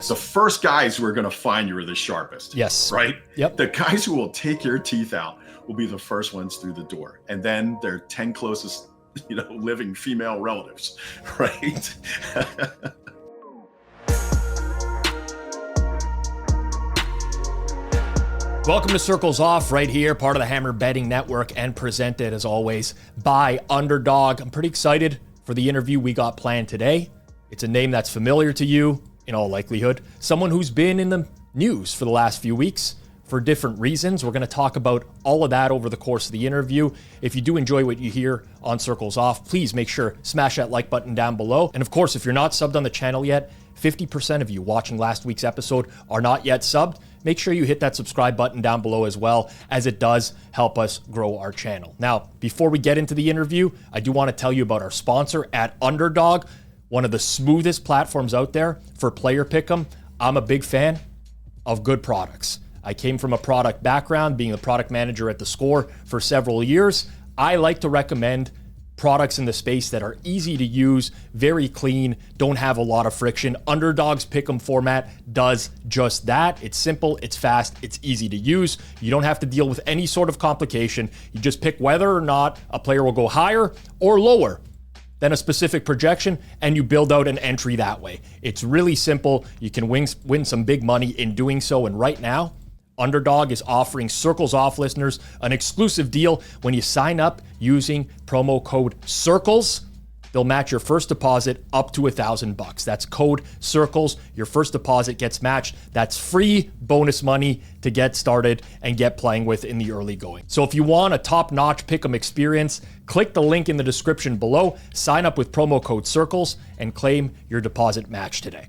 The first guys who are going to find you are the sharpest. Yes. Right? Yep. The guys who will take your teeth out will be the first ones through the door. And then their 10 closest, living female relatives, right? Welcome to Circles Off right here, part of the Hammer Betting Network and presented as always by Underdog. I'm pretty excited for the interview we got planned today. It's a name that's familiar to you in all likelihood. Someone who's been in the news for the last few weeks for different reasons. We're going to talk about all of that over the course of the interview. If you do enjoy what you hear on Circles Off, please make sure smash that like button down below. And of course, if you're not subbed on the channel yet, 50% of you watching last week's episode are not yet subbed. Make sure you hit that subscribe button down below as well, as it does help us grow our channel. Now, before we get into the interview, I do want to tell you about our sponsor at Underdog, one of the smoothest platforms out there for player pick'em. I'm a big fan of good products. I came from a product background, being the product manager at The Score for several years. I like to recommend products in the space that are easy to use, very clean, don't have a lot of friction. Underdog's pick'em format does just that. It's simple, it's fast, it's easy to use. You don't have to deal with any sort of complication. You just pick whether or not a player will go higher or lower than a specific projection, and you build out an entry that way. It's really simple. You can win some big money in doing so, and right now, Underdog is offering Circles Off listeners an exclusive deal. When you sign up using promo code CIRCLES, they'll match your first deposit up to $1,000. That's code CIRCLES. Your first deposit gets matched. That's free bonus money to get started and get playing with in the early going. So if you want a top-notch pick'em experience, click the link in the description below, sign up with promo code CIRCLES, and claim your deposit match today.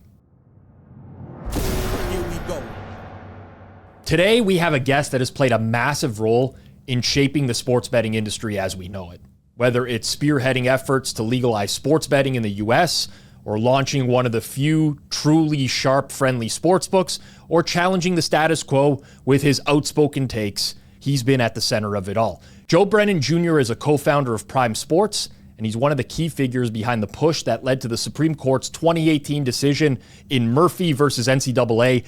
Today, we have a guest that has played a massive role in shaping the sports betting industry as we know it. Whether it's spearheading efforts to legalize sports betting in the US, or launching one of the few truly sharp-friendly sportsbooks, or challenging the status quo with his outspoken takes, he's been at the center of it all. Joe Brennan Jr. is a co-founder of Prime Sports, and he's one of the key figures behind the push that led to the Supreme Court's 2018 decision in Murphy versus NCAA.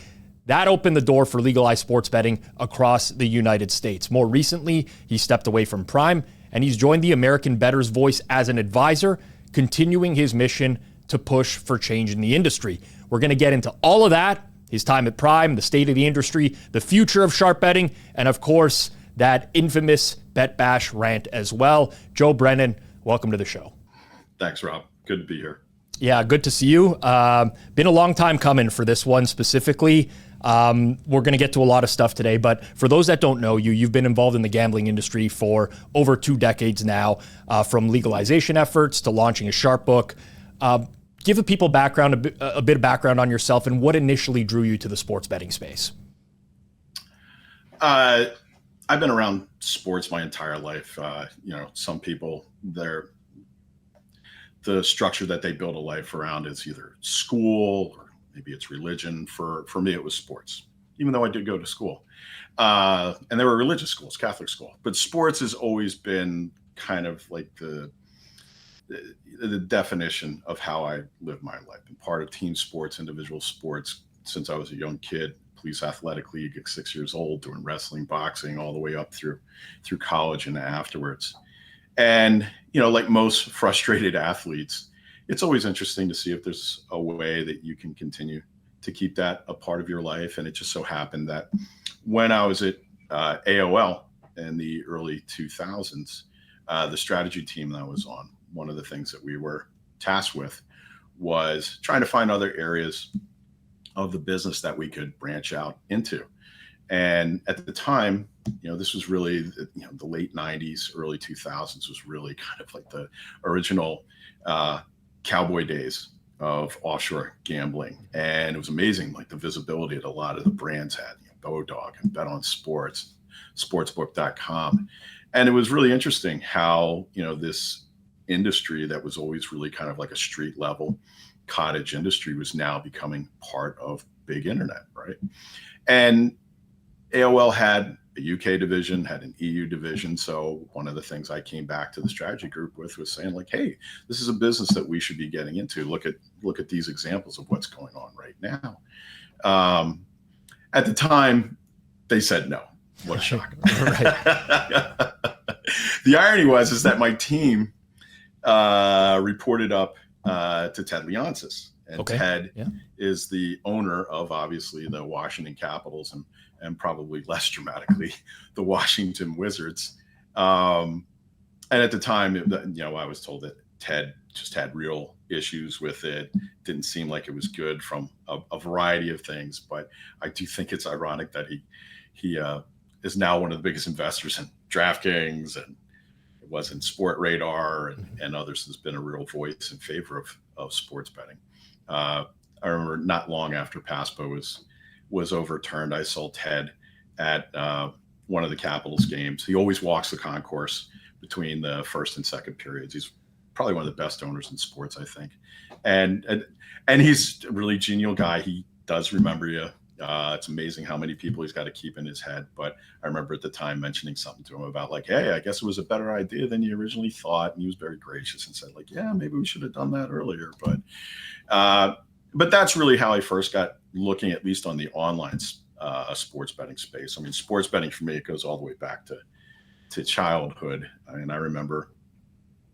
That opened the door for legalized sports betting across the United States. More recently, he stepped away from Prime, and he's joined the American Bettors voice as an advisor, continuing his mission to push for change in the industry. We're going to get into all of that, his time at Prime, the state of the industry, the future of sharp betting, and of course, that infamous BetBash rant as well. Joe Brennan, welcome to the show. Thanks, Rob. Good to be here. Yeah, good to see you. Been a long time coming for this one specifically. We're going to get to a lot of stuff today, but for those that don't know you, you've been involved in the gambling industry for over 2 decades now, from legalization efforts to launching a sharp book. Give the people background, a bit of background on yourself and what initially drew you to the sports betting space. I've been around sports my entire life. Some people, the structure that they build a life around is either school or maybe it's religion. For me, it was sports, even though I did go to school. And there were religious schools, Catholic school. But sports has always been kind of like the definition of how I live my life. I'm part of team sports, individual sports, since I was a young kid. Police Athletic League at 6 years old, doing wrestling, boxing, all the way up through college and afterwards. And, like most frustrated athletes, it's always interesting to see if there's a way that you can continue to keep that a part of your life. And it just so happened that when I was at AOL in the early 2000s, the strategy team that I was on, one of the things that we were tasked with was trying to find other areas of the business that we could branch out into. And at the time, this was really, the late 90s, early 2000s was really kind of like the original cowboy days of offshore gambling. And it was amazing, like the visibility that a lot of the brands had, Bodog and Bet on Sports, sportsbook.com. And it was really interesting how, this industry that was always really kind of like a street level cottage industry was now becoming part of big internet, right? And AOL had a UK division, had an EU division. So one of the things I came back to the strategy group with was saying like, hey, this is a business that we should be getting into. Look at these examples of what's going on right now. At the time, they said no. What a shock. The irony is that my team reported up to Ted Leonsis. And Ted is the owner of, obviously, the Washington Capitals and probably less dramatically, the Washington Wizards. And at the time, I was told that Ted just had real issues with it. Didn't seem like it was good from a variety of things. But I do think it's ironic that he is now one of the biggest investors in DraftKings, and it was in Sport Radar and others. Has been a real voice in favor of sports betting. I remember not long after PASPA was overturned, I saw Ted at one of the Capitals games. He always walks the concourse between the first and second periods. He's probably one of the best owners in sports, I think. And he's a really genial guy. He does remember you. It's amazing how many people he's got to keep in his head. But I remember at the time mentioning something to him about like, hey, I guess it was a better idea than you originally thought. And he was very gracious and said like, yeah, maybe we should have done that earlier. But that's really how I first got looking, at least on the online sports betting space. I mean, sports betting for me, it goes all the way back to childhood. I mean, I remember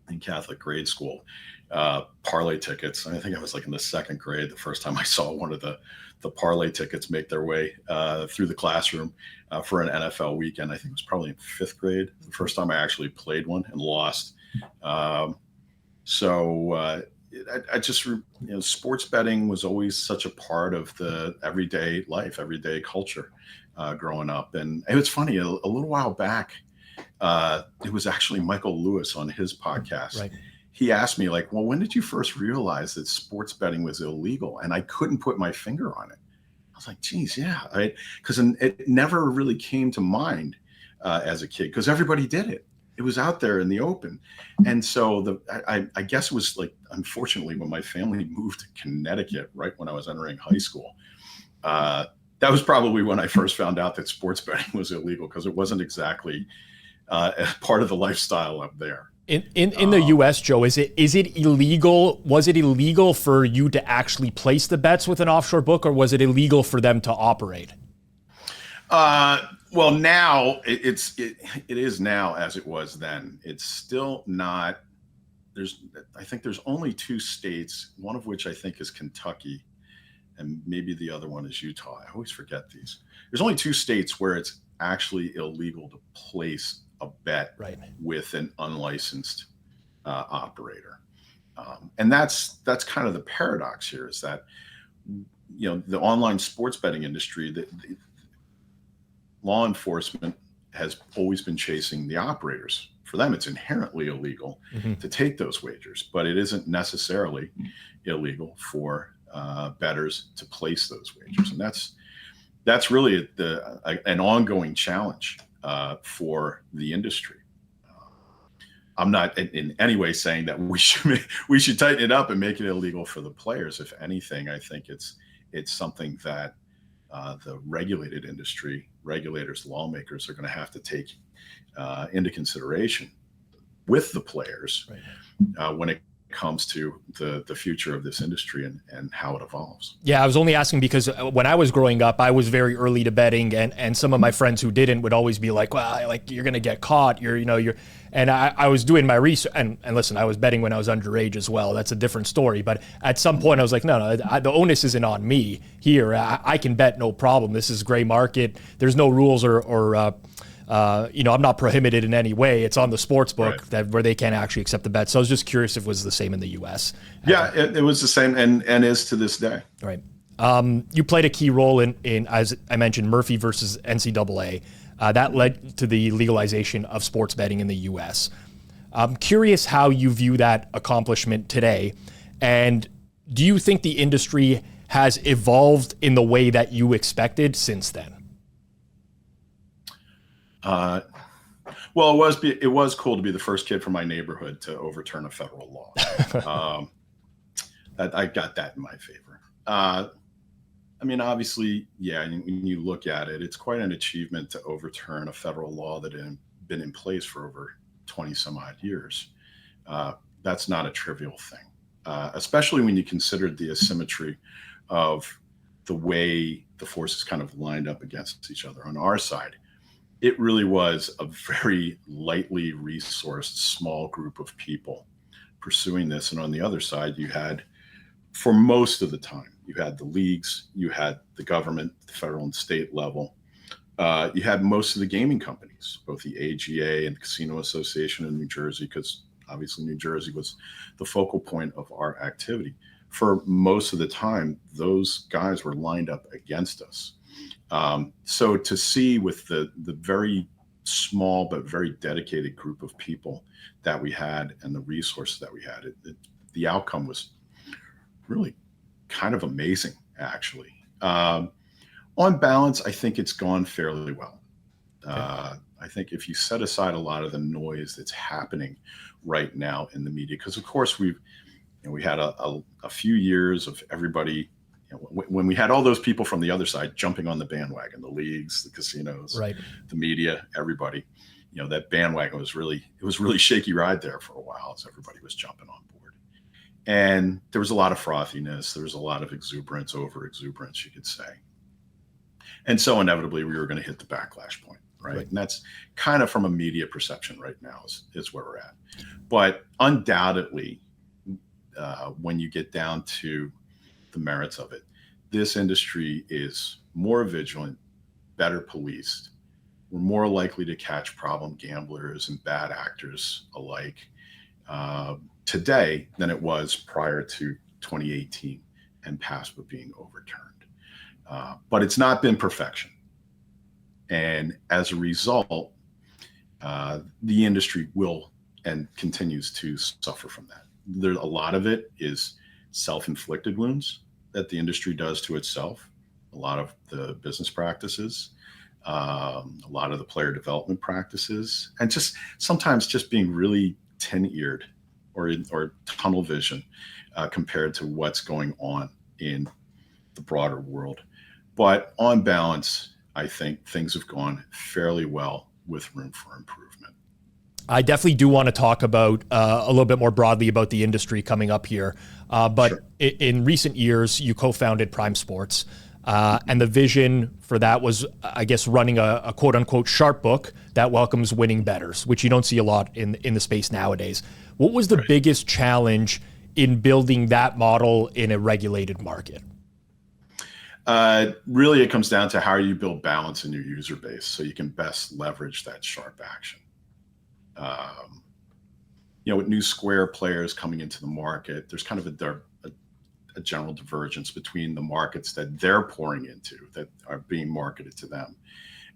in Catholic grade school, parlay tickets. I think I was like in the second grade, the first time I saw one of the parlay tickets make their way through the classroom for an NFL weekend. I think it was probably in fifth grade, the first time I actually played one and lost. I just, sports betting was always such a part of the everyday life, everyday culture growing up. And it was funny, a little while back, it was actually Michael Lewis on his podcast. Right. He asked me like, well, when did you first realize that sports betting was illegal? And I couldn't put my finger on it. I was like, geez, yeah. Because it never really came to mind as a kid because everybody did it. It was out there in the open. And so I guess it was like, unfortunately, when my family moved to Connecticut, right when I was entering high school, that was probably when I first found out that sports betting was illegal because it wasn't exactly part of the lifestyle up there. In the U.S., Joe, is it illegal? Was it illegal for you to actually place the bets with an offshore book, or was it illegal for them to operate? Well, now it is now as it was then. It's still not. I think there's only two states, one of which I think is Kentucky, and maybe the other one is Utah. I always forget these. There's only two states where it's actually illegal to place a bet with an unlicensed operator. And that's kind of the paradox here is that, the online sports betting industry, the law enforcement has always been chasing the operators. For them, it's inherently illegal to take those wagers, but it isn't necessarily illegal for bettors to place those wagers. And that's really an ongoing challenge for the industry. I'm not in any way saying that we should tighten it up and make it illegal for the players. If anything, I think it's something that the regulated industry, regulators, lawmakers are going to have to take into consideration with the players when it comes to the future of this industry and how it evolves. Yeah, I was only asking because when I was growing up, I was very early to betting, and some of my friends who didn't would always be like, well, like you're going to get caught. And I was doing my research, and listen, I was betting when I was underage as well. That's a different story. But at some point I was like, no, the onus isn't on me here. I can bet no problem. This is gray market. There's no rules or I'm not prohibited in any way. It's on the sports book where they can't actually accept the bet. So I was just curious if it was the same in the U.S. Yeah, it was the same and is to this day. Right. You played a key role in, as I mentioned, Murphy versus NCAA. That led to the legalization of sports betting in the U.S. I'm curious how you view that accomplishment today. And do you think the industry has evolved in the way that you expected since then? Well, it was cool to be the first kid from my neighborhood to overturn a federal law. I got that in my favor. I mean, obviously, yeah, when you look at it, it's quite an achievement to overturn a federal law that had been in place for over 20 some odd years. That's not a trivial thing, especially when you consider the asymmetry of the way the forces kind of lined up against each other. On our side, it really was a very lightly resourced small group of people pursuing this. And on the other side, you had, for most of the time, you had the leagues, you had the government, the federal and state level. You had most of the gaming companies, both the AGA and the Casino Association in New Jersey, because obviously New Jersey was the focal point of our activity. For most of the time, those guys were lined up against us. So to see with the very small but very dedicated group of people that we had and the resources that we had, the outcome was really kind of amazing, actually. On balance, I think it's gone fairly well. I think if you set aside a lot of the noise that's happening right now in the media, because of course we had a few years of everybody, when we had all those people from the other side jumping on the bandwagon, the leagues, the casinos, right, the media, everybody, that bandwagon was really shaky ride there for a while as everybody was jumping on board. And there was a lot of frothiness. There was a lot of exuberance, over exuberance, you could say. And so inevitably we were going to hit the backlash point, right? And that's kind of from a media perception right now is where we're at. But undoubtedly, when you get down to the merits of it, this industry is more vigilant, better policed. We're more likely to catch problem gamblers and bad actors alike today than it was prior to 2018 and PASPA being overturned. But it's not been perfection. And as a result, the industry will and continues to suffer from that. There's a lot of it is self-inflicted wounds that the industry does to itself. A lot of the business practices, a lot of the player development practices, and just sometimes just being really tin-eared or tunnel vision compared to what's going on in the broader world. But on balance, I think things have gone fairly well with room for improvement. I definitely do want to talk about a little bit more broadly about the industry coming up here. But sure. In recent years, you co-founded Prime Sports. And the vision for that was, I guess, running a quote unquote sharp book that welcomes winning bettors, which you don't see a lot in the space nowadays. What was the biggest challenge in building that model in a regulated market? Really, it comes down to how you build balance in your user base so you can best leverage that sharp action. With new Square players coming into the market, there's kind of a general divergence between the markets that they're pouring into, that are being marketed to them,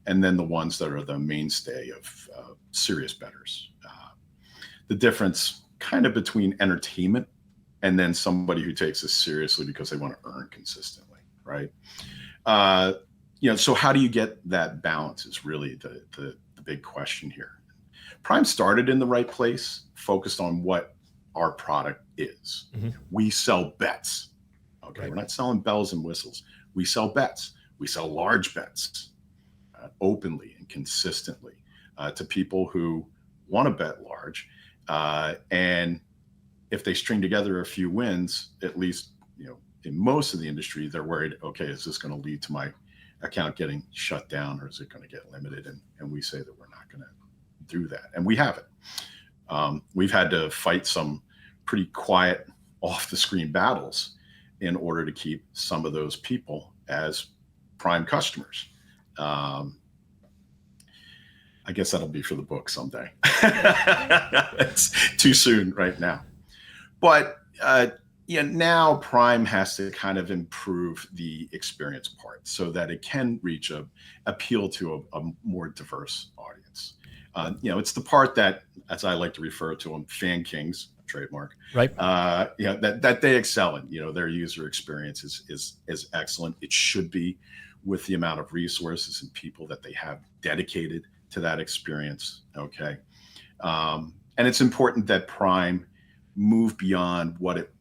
and then the ones that are the mainstay of serious bettors. The difference kind of between entertainment and then somebody who takes this seriously because they want to earn consistently, right? So how do you get that balance is really the big question here. Prime started in the right place, focused on what our product is. Mm-hmm. We sell bets. Okay, right. We're not selling bells and whistles. We sell bets. We sell large bets openly and consistently to people who want to bet large. And if they string together a few wins, at least, in most of the industry, they're worried, okay, is this going to lead to my account getting shut down, or is it going to get limited? And we say that we're not going to do that. And we haven't. We've had to fight some pretty quiet off the screen battles in order to keep some of those people as Prime customers. I guess that'll be for the book someday. It's too soon right now. But now Prime has to kind of improve the experience part so that it can appeal to a more diverse audience. It's the part that, as I like to refer to them, fan kings, trademark, right? That they excel in. Their user experience is excellent. It should be, with the amount of resources and people that they have dedicated to that experience. Okay, and it's important that Prime move beyond what it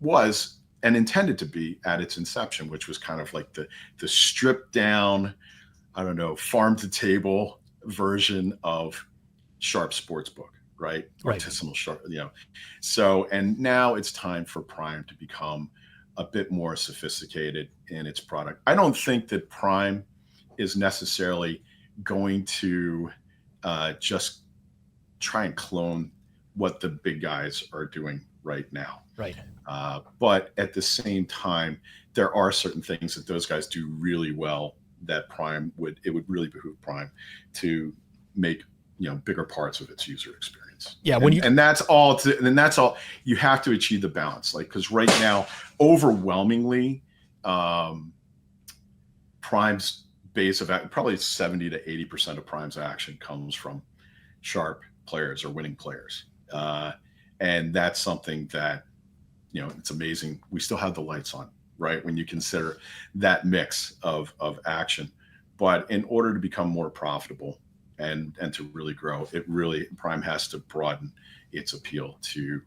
was and intended to be at its inception, which was kind of like the stripped down, farm to table version of sharp sportsbook, right? Artisanal sharp, So, and now it's time for Prime to become a bit more sophisticated in its product. I don't think that Prime is necessarily going to just try and clone what the big guys are doing right now. Right. But at the same time, there are certain things that those guys do really well that it would really behoove Prime to make, bigger parts of its user experience. Yeah. And that's all you have to achieve the balance. Like, cause right now, overwhelmingly, Prime's base of probably 70 to 80% of Prime's action comes from sharp players or winning players. And that's something that, it's amazing. We still have the lights on, right? When you consider that mix of action, but in order to become more profitable and to really grow, Prime has to broaden its appeal to,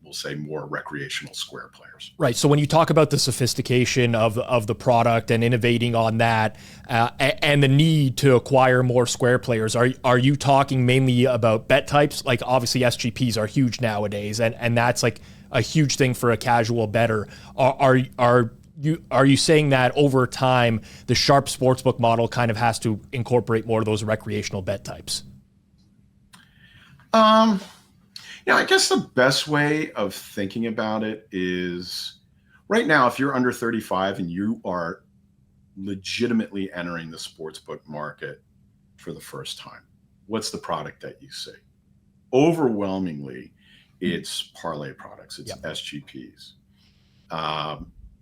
we'll say, more recreational square players. Right. So when you talk about the sophistication of the product and innovating on that, and the need to acquire more square players, are you talking mainly about bet types? Like, obviously SGPs are huge nowadays, and that's like a huge thing for a casual bettor. Are you saying that over time the sharp sportsbook model kind of has to incorporate more of those recreational bet types? I guess the best way of thinking about it is, right now, if you're under 35 and you are legitimately entering the sportsbook market for the first time, what's the product that you see? Overwhelmingly, it's parlay products. It's SGPs.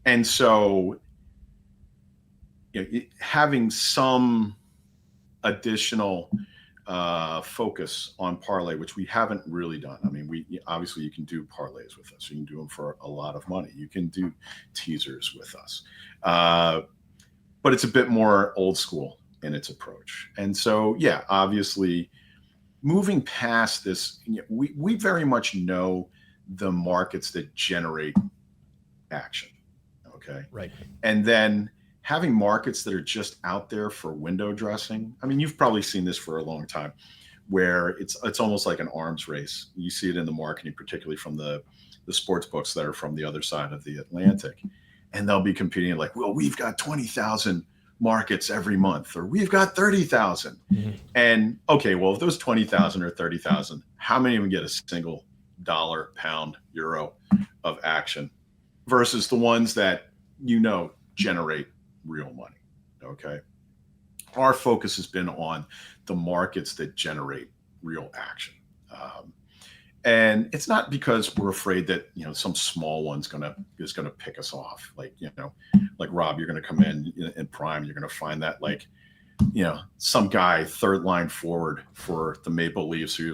And so, having some additional focus on parlay, which we haven't really done. I mean, obviously you can do parlays with us. You can do them for a lot of money. You can do teasers with us, but it's a bit more old school in its approach. And so, obviously, moving past this, we very much know the markets that generate action. Okay, right, and then having markets that are just out there for window dressing. I mean, you've probably seen this for a long time, where it's almost like an arms race. You see it in the marketing, particularly from the sports books that are from the other side of the Atlantic, and they'll be competing like, well, we've got 20,000 markets every month, or we've got 30,000. Mm-hmm. And okay, well, if those 20,000 or 30,000, how many of them get a single dollar, pound, euro of action versus the ones that generate real money? Okay. Our focus has been on the markets that generate real action. And it's not because we're afraid that, some small one's is going to pick us off. Like, like Rob, you're going to come in Prime, you're going to find that some guy third line forward for the Maple Leafs who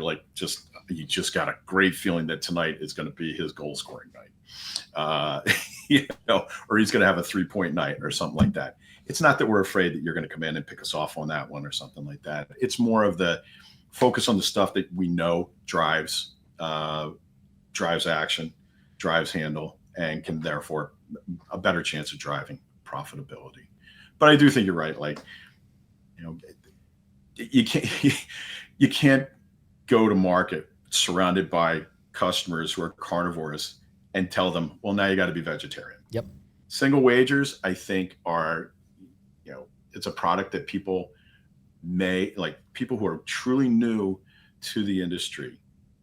you just got a great feeling that tonight is going to be his goal scoring night. Or he's going to have a 3-point night or something like that. It's not that we're afraid that you're going to come in and pick us off on that one or something like that. It's more of the focus on the stuff that we know drives action, drives handle, and can therefore a better chance of driving profitability. But I do think you're right. Like, you can't go to market surrounded by customers who are carnivores and tell them, well, now you got to be vegetarian. Yep. Single wagers, I think, are, it's a product that people who are truly new to the industry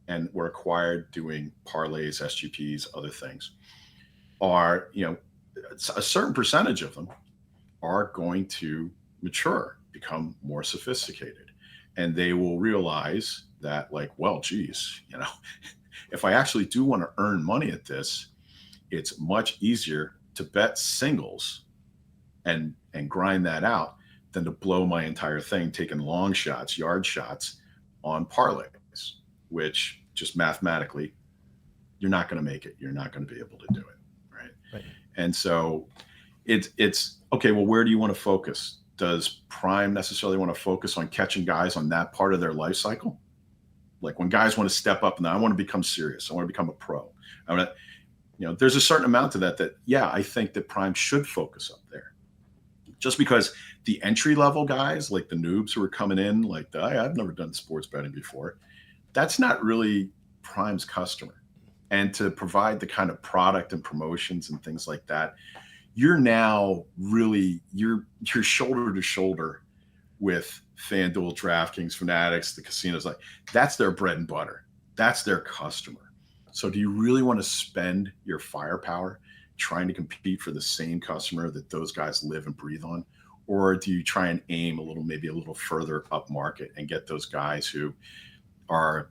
and were acquired doing parlays, SGPs, other things, are, a certain percentage of them are going to mature, become more sophisticated. And they will realize that, well, geez, if I actually do want to earn money at this, it's much easier to bet singles and grind that out than to blow my entire thing taking long shots, yard shots on parlays, which just mathematically, you're not going to make it. You're not going to be able to do it, right? And so it's okay, well, where do you want to focus? Does Prime necessarily want to focus on catching guys on that part of their life cycle? Like when guys want to step up and I want to become serious, I want to become a pro. I want to, there's a certain amount to that, I think that Prime should focus up there. Just because the entry level guys, like the noobs who are coming in, like I've never done sports betting before, that's not really Prime's customer. and to provide the kind of product and promotions and things like that, you're now really you're shoulder to shoulder with FanDuel, DraftKings, Fanatics, the casinos. Like, that's their bread and butter. That's their customer. So do you really want to spend your firepower trying to compete for the same customer that those guys live and breathe on? Or do you try and aim maybe a little further up market and get those guys who are,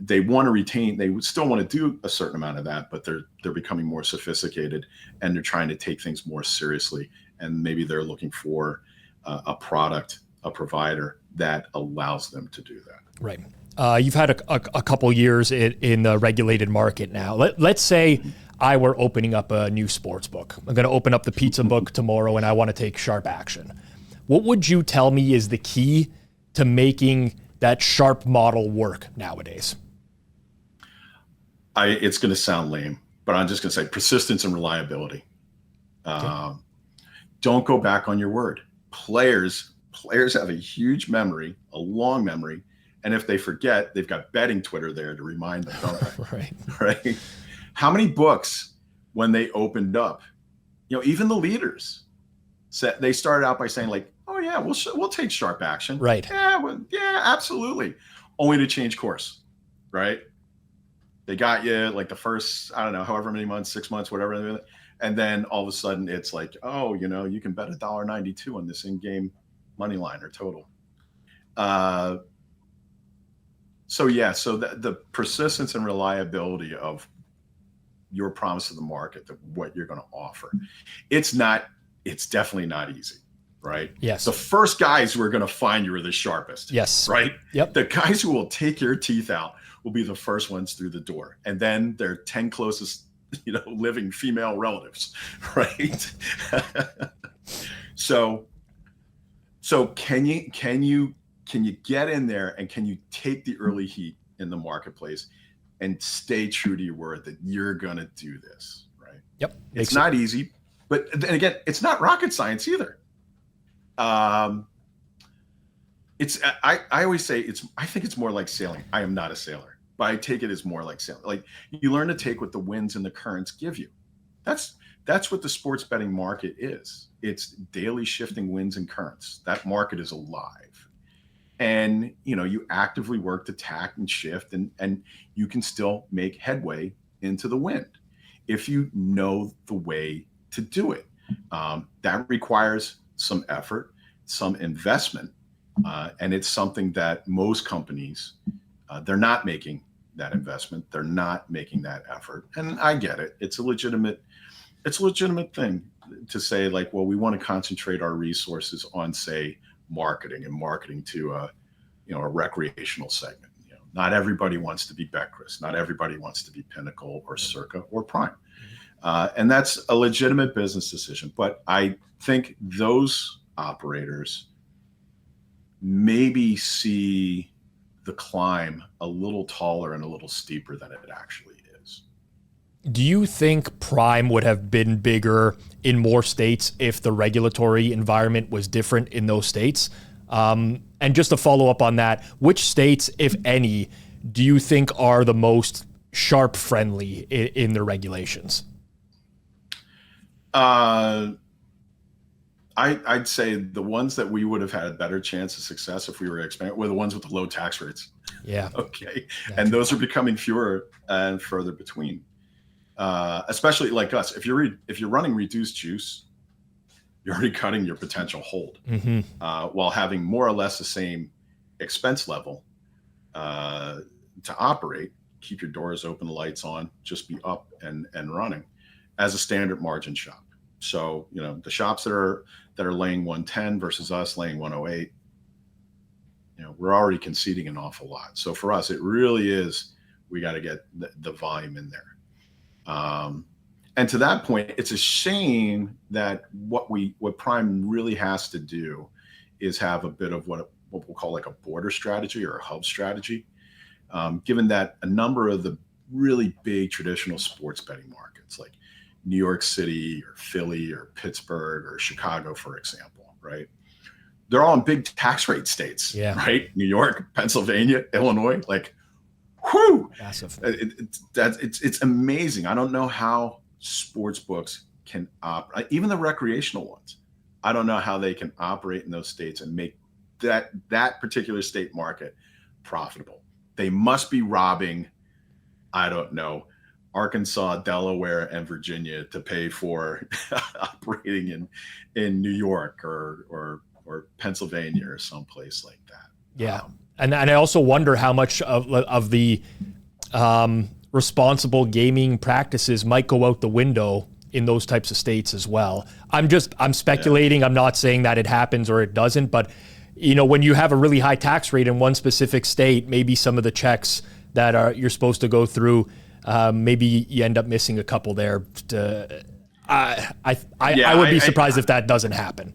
they want to retain, they would still want to do a certain amount of that, but they're becoming more sophisticated and they're trying to take things more seriously. And maybe they're looking for a product, a provider that allows them to do that. Right. You've had a couple years in the regulated market now. Let's say I were opening up a new sports book. I'm going to open up the pizza book tomorrow and I want to take sharp action. What would you tell me is the key to making that sharp model work nowadays? It's going to sound lame, but I'm just going to say persistence and reliability. Okay. Don't go back on your word. Players have a huge memory, a long memory. And if they forget, they've got betting Twitter there to remind them, don't they? Right. Right. How many books, when they opened up, even the leaders said, they started out by saying like, oh yeah, we'll take sharp action. Right. Yeah, absolutely. Only to change course. Right. They got you like the first, I don't know, however many months, 6 months, whatever. And then all of a sudden it's like, oh, you can bet $1.92 on this in-game money line or total. So the persistence and reliability of your promise to the market, of what you're going to offer, it's definitely not easy, right? Yes. The first guys who are going to find you are the sharpest. Yes. Right? Yep. The guys who will take your teeth out will be the first ones through the door. And then their 10 closest, living female relatives, right? So can you get in there and can you take the early heat in the marketplace and stay true to your word that you're going to do this, right? Yep. It's not easy, but then again, it's not rocket science either. I always say I think it's more like sailing. I am not a sailor, but I take it as more like sailing. Like, you learn to take what the winds and the currents give you. That's what the sports betting market is. It's daily shifting winds and currents. That market is alive. And, you actively work to tack and shift, and you can still make headway into the wind if you know the way to do it. That requires some effort, some investment, and it's something that most companies, they're not making that investment. They're not making that effort. And I get it. It's a legitimate thing to say, like, well, we want to concentrate our resources on, say, marketing to a recreational segment. Not everybody wants to be Betcris. Not everybody wants to be Pinnacle or Circa or Prime. And that's a legitimate business decision. But I think those operators maybe see the climb a little taller and a little steeper than it actually is. Do you think Prime would have been bigger in more states if the regulatory environment was different in those states? And just to follow up on that, which states, if any, do you think are the most sharp friendly in their regulations? I'd say the ones that we would have had a better chance of success if we were expanding were the ones with the low tax rates. Yeah. Okay. Gotcha. And those are becoming fewer and further between. Especially like us, if you're running reduced juice, you're already cutting your potential hold, while having more or less the same expense level to operate. Keep your doors open, lights on, just be up and running as a standard margin shop. So the shops that are laying 110 versus us laying 108, we're already conceding an awful lot. So for us, it really is, we got to get the volume in there. And to that point, it's a shame that what Prime really has to do is have a bit of what we'll call like a border strategy or a hub strategy, given that a number of the really big traditional sports betting markets like New York City or Philly or Pittsburgh or Chicago, for example, right? They're all in big tax rate states, yeah. Right? New York, Pennsylvania, Illinois, like Whew! Massive. It's amazing. I don't know how sports books can operate, even the recreational ones. I don't know how they can operate in those states and make that particular state market profitable. They must be robbing, I don't know, Arkansas, Delaware, and Virginia to pay for operating in New York or Pennsylvania or someplace like that. Yeah. And I also wonder how much of the responsible gaming practices might go out the window in those types of states as well. I'm speculating. Yeah. I'm not saying that it happens or it doesn't, but when you have a really high tax rate in one specific state, maybe some of the checks that you're supposed to go through, maybe you end up missing a couple there. I would be surprised if that doesn't happen.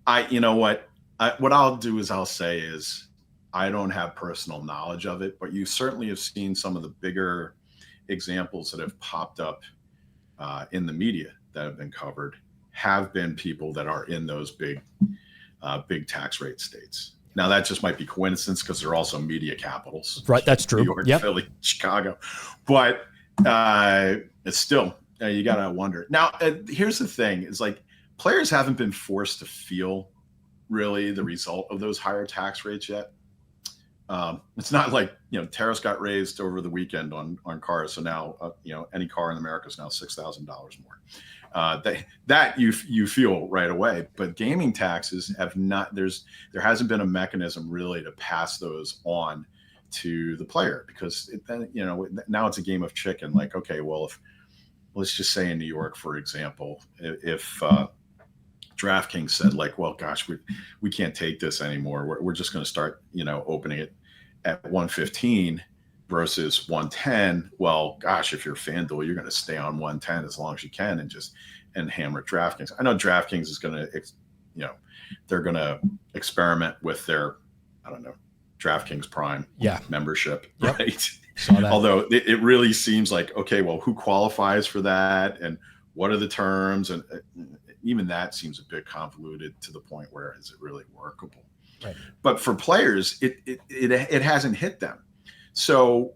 What I'll do is I'll say is I don't have personal knowledge of it, but you certainly have seen some of the bigger examples that have popped up in the media that have been covered have been people that are in those big tax rate states. Now that just might be coincidence because they're also media capitals. Right, that's true. New York, yep. Philly, Chicago, but it's still you gotta wonder. Now here's the thing: is like players haven't been forced to feel really the result of those higher tax rates yet. It's not like tariffs got raised over the weekend on cars, so now any car in America is now $6,000 more. That you feel right away, but gaming taxes have not. There hasn't been a mechanism really to pass those on to the player because now it's a game of chicken. Like, okay, well, if let's just say in New York, for example, if DraftKings said like, well, gosh, we can't take this anymore. We're just going to start opening it at 115 versus 110. Well, gosh, if you're FanDuel, you're going to stay on 110 as long as you can and hammer DraftKings. I know DraftKings is going to, they're going to experiment with their, I don't know, DraftKings Prime membership, yep. Right? Saw that. Although it really seems like, okay, well, who qualifies for that and what are the terms? And even that seems a bit convoluted to the point where is it really workable? Right. But for players, it hasn't hit them. So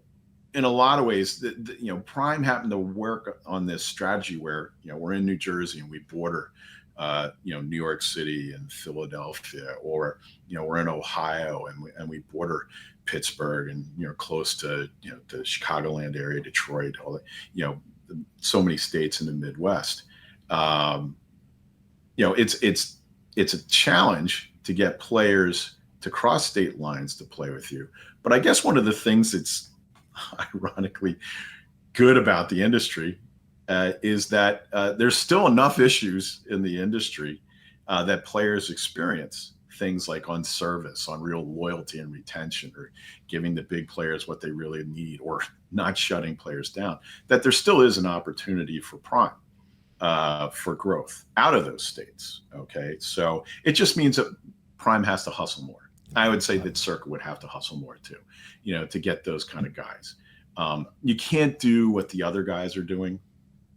in a lot of ways, Prime happened to work on this strategy where, we're in New Jersey and we border, New York City and Philadelphia, or, we're in Ohio and we border Pittsburgh and, close to, the Chicagoland area, Detroit, all that, so many states in the Midwest. It's a challenge to get players to cross state lines to play with you. But I guess one of the things that's ironically good about the industry is that there's still enough issues in the industry that players experience things like on service, on real loyalty and retention, or giving the big players what they really need, or not shutting players down, that there still is an opportunity for Prime for growth out of those states. Okay. So it just means that Prime has to hustle more. I would say that Circa would have to hustle more too, to get those kind of guys. You can't do what the other guys are doing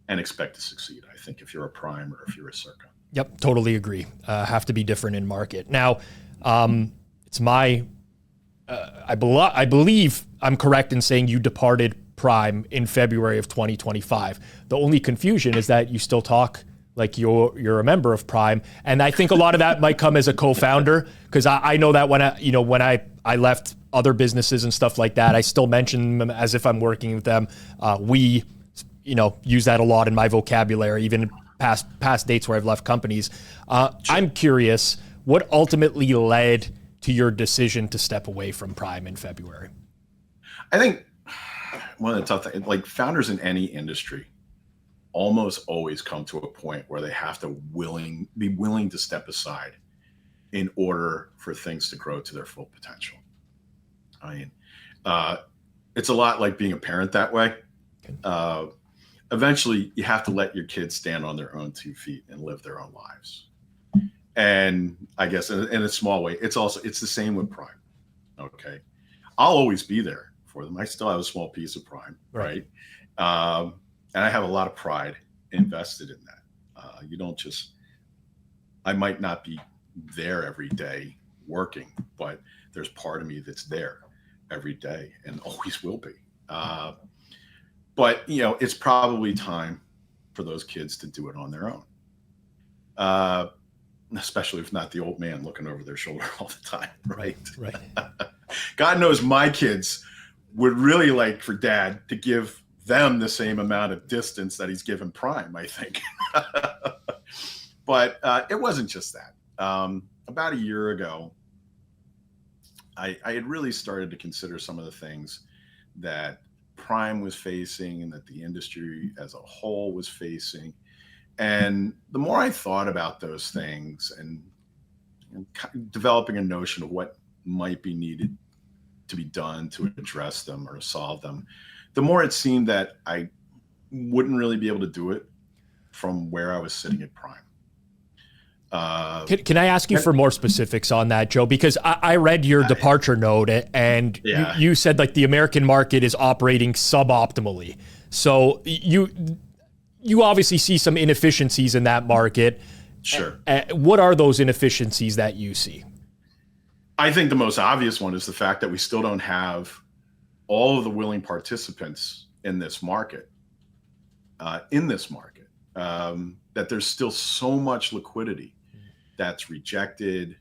and expect to succeed, I think, if you're a Prime or if you're a Circa. Yep, totally agree. Have to be different in market. Now, it's my, I believe I'm correct in saying you departed Prime in February of 2025. The only confusion is that you still talk like you're a member of Prime, and I think a lot of that might come as a co-founder, because I know that when I left other businesses and stuff like that, I still mention them as if I'm working with them. We use that a lot in my vocabulary, even past dates where I've left companies. I'm curious, what ultimately led to your decision to step away from Prime in February? I think one of the tough things, like founders in any industry, almost always come to a point where they have to be willing to step aside in order for things to grow to their full potential. I mean, it's a lot like being a parent that way. Eventually, you have to let your kids stand on their own 2 feet and live their own lives. And I guess in a small way, it's the same with Prime. Okay, I'll always be there for them. I still have a small piece of Prime, right? And I have a lot of pride invested in that. I might not be there every day working, but there's part of me that's there. every day and always will be. But, it's probably time for those kids to do it on their own. Especially if not the old man looking over their shoulder all the time, right? Right. God knows my kids would really like for dad to give them the same amount of distance that he's given Prime, I think. But it wasn't just that. About a year ago, I had really started to consider some of the things that Prime was facing and that the industry as a whole was facing. And the more I thought about those things and developing a notion of what might be needed to be done to address them or solve them, the more it seemed that I wouldn't really be able to do it from where I was sitting at Prime. Can I ask you for more specifics on that, Joe? Because I read your departure note, and you said like the American market is operating suboptimally. So you obviously see some inefficiencies in that market. Sure. What are those inefficiencies that you see? I think the most obvious one is the fact that we still don't have all of the willing participants in this market, that there's still so much liquidity that's rejected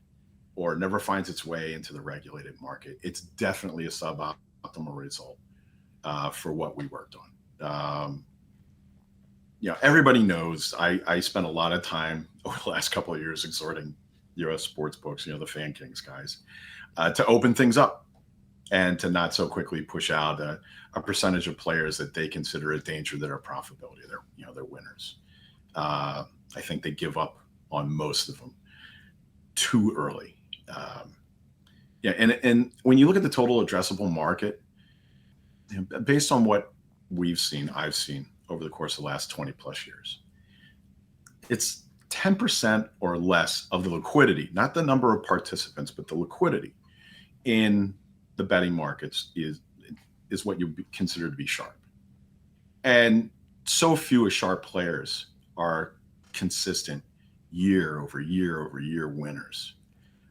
or never finds its way into the regulated market. It's definitely a suboptimal result for what we worked on. Everybody knows I spent a lot of time over the last couple of years exhorting U.S. sports books, the Fan Kings guys, to open things up and to not so quickly push out a percentage of players that they consider a danger to their profitability. They're winners. I think they give up on most of them too early. And when you look at the total addressable market, based on what I've seen over the course of the last 20 plus years, it's 10% or less of the liquidity, not the number of participants, but the liquidity in the betting markets is what you consider to be sharp. And so few sharp players are consistent year over year over year winners.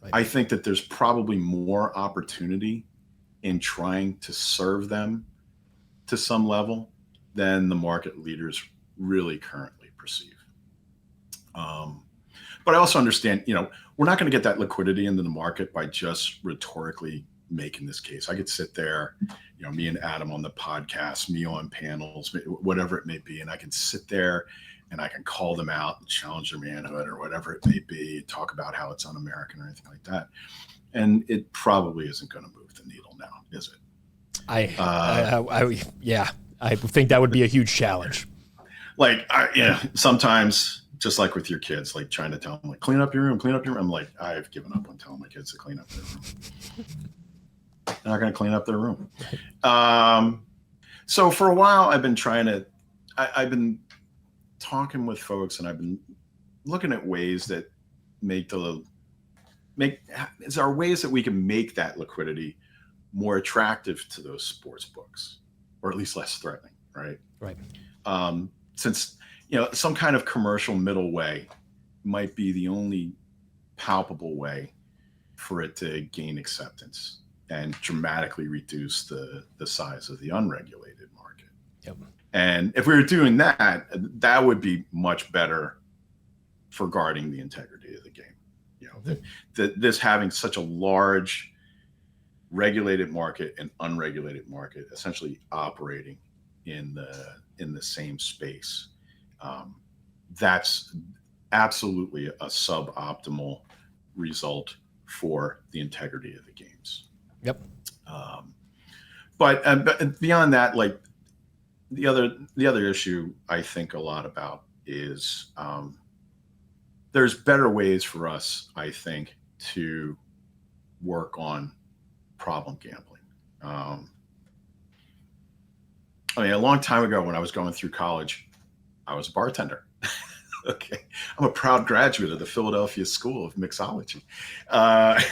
Right. I think that there's probably more opportunity in trying to serve them to some level than the market leaders really currently perceive. But I also understand, we're not going to get that liquidity into the market by just rhetorically making this case. I could sit there, me and Adam on the podcast, me on panels, whatever it may be, and I can sit there and I can call them out and challenge their manhood or whatever it may be, talk about how it's un-American or anything like that. And it probably isn't going to move the needle now, is it? I think that would be a huge challenge. Sometimes, just like with your kids, like trying to tell them, like, clean up your room. I'm like, I've given up on telling my kids to clean up their room. They're not going to clean up their room. So for a while, I've been talking with folks, and I've been looking at ways that is there ways that we can make that liquidity more attractive to those sports books, or at least less threatening, right? Right. Since some kind of commercial middle way might be the only palpable way for it to gain acceptance and dramatically reduce the size of the unregulated market. Yep. And if we were doing that, that would be much better for guarding the integrity of the game. This having such a large regulated market and unregulated market essentially operating in the same space. That's absolutely a suboptimal result for the integrity of the games. Yep. But beyond that, like the other issue I think a lot about is there's better ways for us, I think, to work on problem gambling. A long time ago when I was going through college, I was a bartender. Okay. I'm a proud graduate of the Philadelphia School of Mixology. I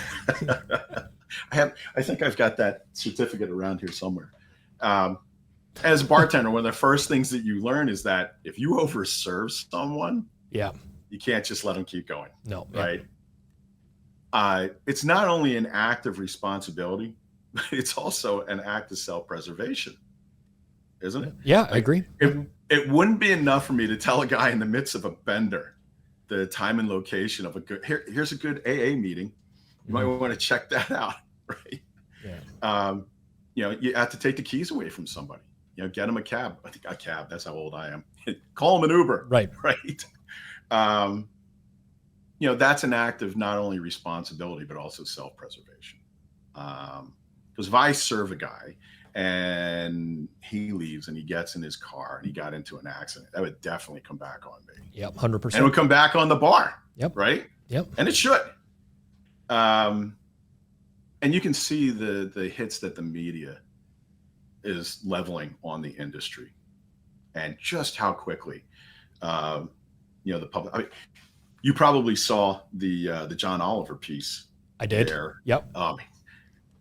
think I've got that certificate around here somewhere. As a bartender, one of the first things that you learn is that if you overserve someone, you can't just let them keep going. No. Right. It's not only an act of responsibility, but it's also an act of self-preservation, isn't it? Yeah, I agree. It wouldn't be enough for me to tell a guy in the midst of a bender the time and location of here's a good AA meeting. You might want to check that out, right? Yeah. You have to take the keys away from somebody. Get them a cab. I think a cab. That's how old I am. Call them an Uber. Right. Right. That's an act of not only responsibility but also self-preservation. Because if I serve a guy and he leaves and he gets in his car and he got into an accident, that would definitely come back on me. Yep, 100%. And it would come back on the bar. Yep. Right. Yep. And it should. And you can see the hits that the media is leveling on the industry, and just how quickly, the public. I mean, you probably saw the John Oliver piece. I did. There. Yep.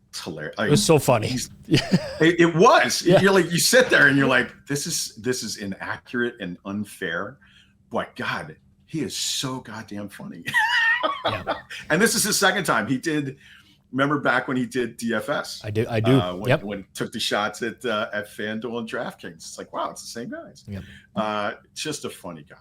It's hilarious. It was so funny. It was. Yeah. You're like, you sit there and you're like, this is inaccurate and unfair, but God, he is so goddamn funny. Yeah. And this is his second time. He did. Remember back when he did DFS? I do. When he took the shots at FanDuel and DraftKings. It's like, wow, it's the same guys. Yep. Just a funny guy.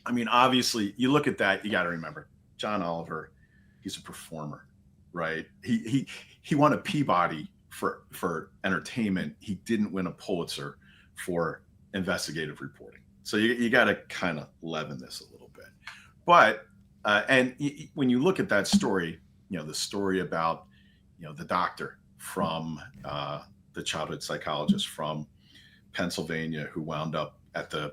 I mean, obviously, you look at that, you got to remember, John Oliver, he's a performer, right? He won a Peabody for entertainment. He didn't win a Pulitzer for investigative reporting. So you got to kind of leaven this a little bit. But when you look at that story, the story about, the doctor from the childhood psychologist from Pennsylvania who wound up at the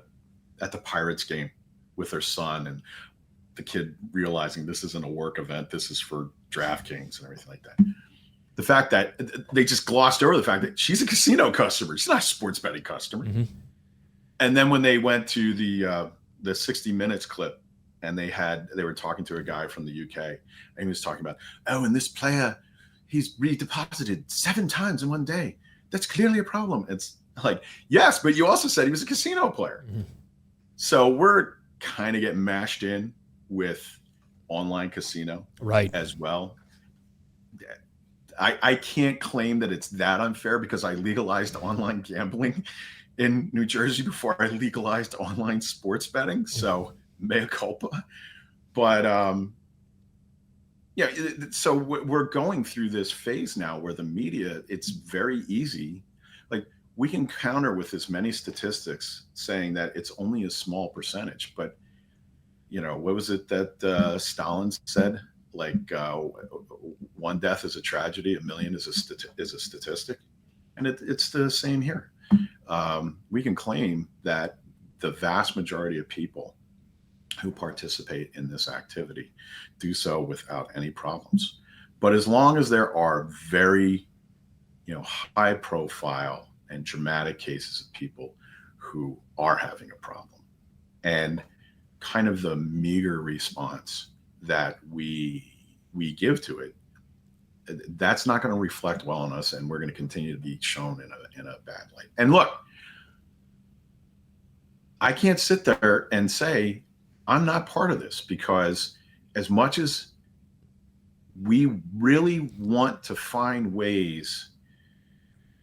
Pirates game with her son, and the kid realizing this isn't a work event, this is for DraftKings and everything like that. The fact that they just glossed over the fact that she's a casino customer, she's not a sports betting customer. Mm-hmm. And then when they went to the 60 Minutes clip, and they were talking to a guy from the UK, and he was talking about, and this player, he's redeposited 7 times in one day. That's clearly a problem. It's like, yes, but you also said he was a casino player. Mm-hmm. So we're kind of getting mashed in with online casino, right, as well. I can't claim that it's that unfair because I legalized online gambling in New Jersey before I legalized online sports betting. So mea culpa. But so we're going through this phase now where the media, it's very easy. Like, we can counter with as many statistics saying that it's only a small percentage, but what was it that Stalin said? Like, one death is a tragedy, 1 million is a statistic, and it's the same here. We can claim that the vast majority of people who participate in this activity do so without any problems. But as long as there are very, high profile and dramatic cases of people who are having a problem, and kind of the meager response that we give to it, that's not going to reflect well on us, and we're going to continue to be shown in a bad light. And look, I can't sit there and say I'm not part of this, because as much as we really want to find ways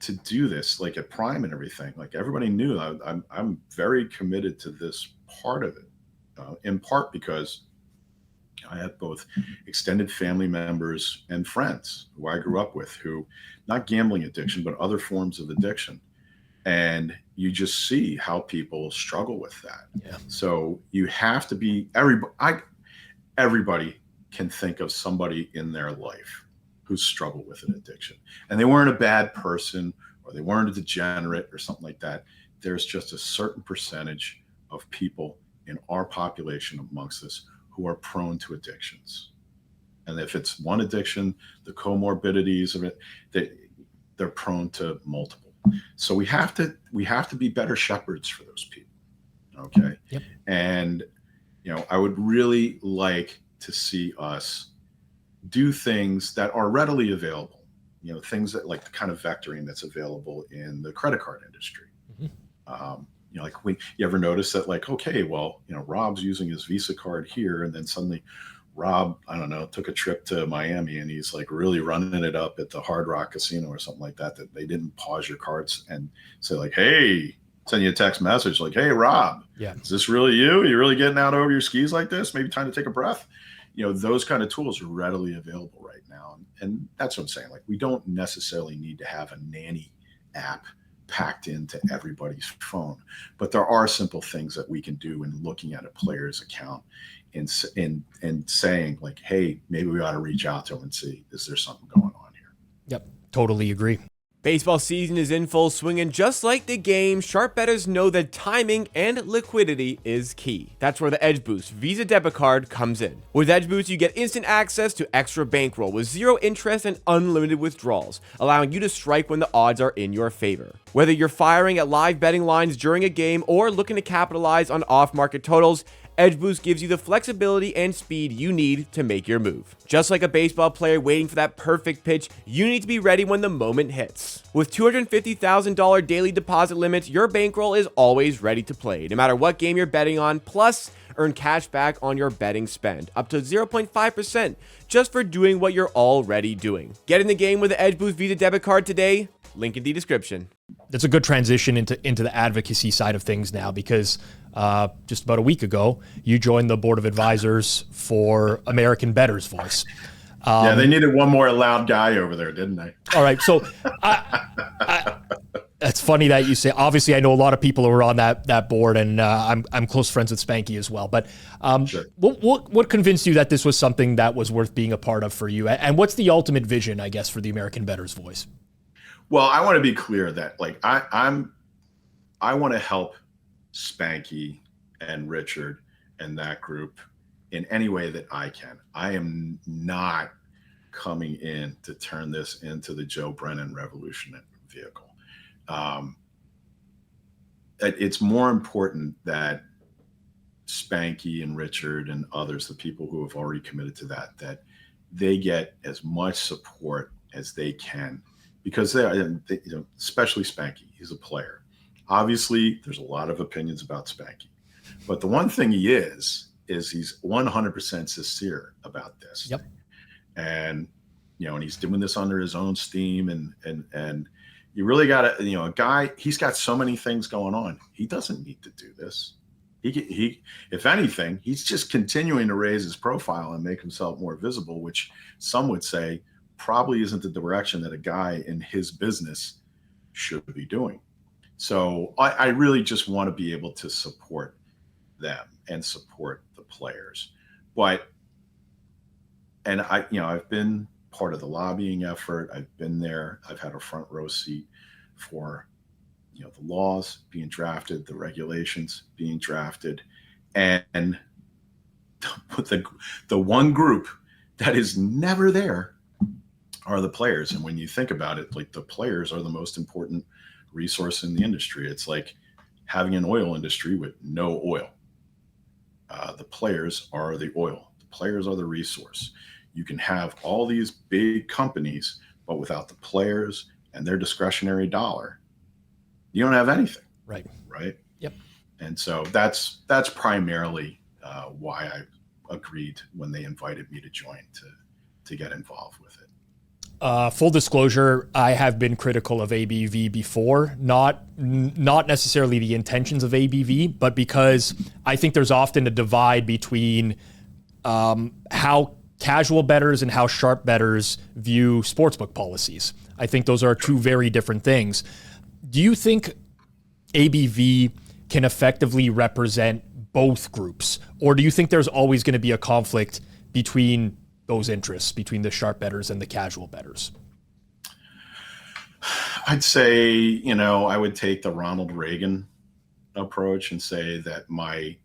to do this, like at Prime and everything, like everybody knew, I'm very committed to this part of it, in part because I have both extended family members and friends who I grew up with who, not gambling addiction, but other forms of addiction. And you just see how people struggle with that. Yeah. So you have to be, everybody can think of somebody in their life who struggled with an addiction. And they weren't a bad person, or they weren't a degenerate or something like that. There's just a certain percentage of people in our population amongst us who are prone to addictions. And if it's one addiction, the comorbidities of it, they're prone to multiple. So we have to be better shepherds for those people. Okay. Yep. And, I would really like to see us do things that are readily available, things that, like the kind of vectoring that's available in the credit card industry. Mm-hmm. Like, you ever notice that, like, okay, well, Rob's using his Visa card here, and then suddenly Rob, I don't know, took a trip to Miami and he's like really running it up at the Hard Rock Casino or something like that they didn't pause your cards and say like, hey, send you a text message like, hey, Rob, is this really you? Are you really getting out over your skis like this? Maybe time to take a breath. Those kind of tools are readily available right now. And that's what I'm saying. Like, we don't necessarily need to have a nanny app packed into everybody's phone, but there are simple things that we can do in looking at a player's account and saying like, hey, maybe we ought to reach out to him and see, is there something going on here? Yep, totally agree. Baseball season is in full swing, and just like the game, sharp bettors know that timing and liquidity is key. That's where the Edge Boost Visa debit card comes in. With Edge Boost, you get instant access to extra bankroll with zero interest and unlimited withdrawals, allowing you to strike when the odds are in your favor. Whether you're firing at live betting lines during a game or looking to capitalize on off-market totals, Edge Boost gives you the flexibility and speed you need to make your move. Just like a baseball player waiting for that perfect pitch, you need to be ready when the moment hits. With $250,000 daily deposit limits, your bankroll is always ready to play, no matter what game you're betting on. Plus, earn cash back on your betting spend, up to 0.5%, just for doing what you're already doing. Get in the game with the Edge Boost Visa debit card today. Link in the description. That's a good transition into the advocacy side of things now, because just about a week ago, you joined the board of advisors for American Bettors Voice. Yeah, they needed one more loud guy over there, didn't they? All right, so it's funny that you say. Obviously, I know a lot of people who are on that board, and I'm close friends with Spanky as well. But Sure. what convinced you that this was something that was worth being a part of for you? And what's the ultimate vision, I guess, for the American Bettors Voice? Well, I want to be clear that like I want to help Spanky and Richard and that group in any way that I can. I am not coming in to turn this into the Joe Brennan revolution vehicle. It's more important that Spanky and Richard and others, the people who have already committed to that they get as much support as they can. Because they, especially Spanky, he's a player. Obviously, there's a lot of opinions about Spanky, but the one thing he is he's 100% sincere about this. Yep. And and he's doing this under his own steam, and you really got to, a guy. He's got so many things going on. He doesn't need to do this. He if anything, he's just continuing to raise his profile and make himself more visible, which some would say probably isn't the direction that a guy in his business should be doing. So I really just want to be able to support them and support the players. And I've been part of the lobbying effort. I've been there. I've had a front row seat for, the laws being drafted, the regulations being drafted, and the one group that is never there are the players. And when you think about it, like, the players are the most important resource in the industry. It's like having an oil industry with no oil. The players are the oil. The players are the resource. You can have all these big companies, but without the players and their discretionary dollar, you don't have anything. Right. Right. Yep. And so that's primarily why I agreed when they invited me to join to get involved with it. Full disclosure, I have been critical of ABV before, not necessarily the intentions of ABV, but because I think there's often a divide between how casual bettors and how sharp bettors view sportsbook policies. I think those are two very different things. Do you think ABV can effectively represent both groups, or do you think there's always going to be a conflict between those interests, between the sharp bettors and the casual bettors? I'd say, I would take the Ronald Reagan approach and say that my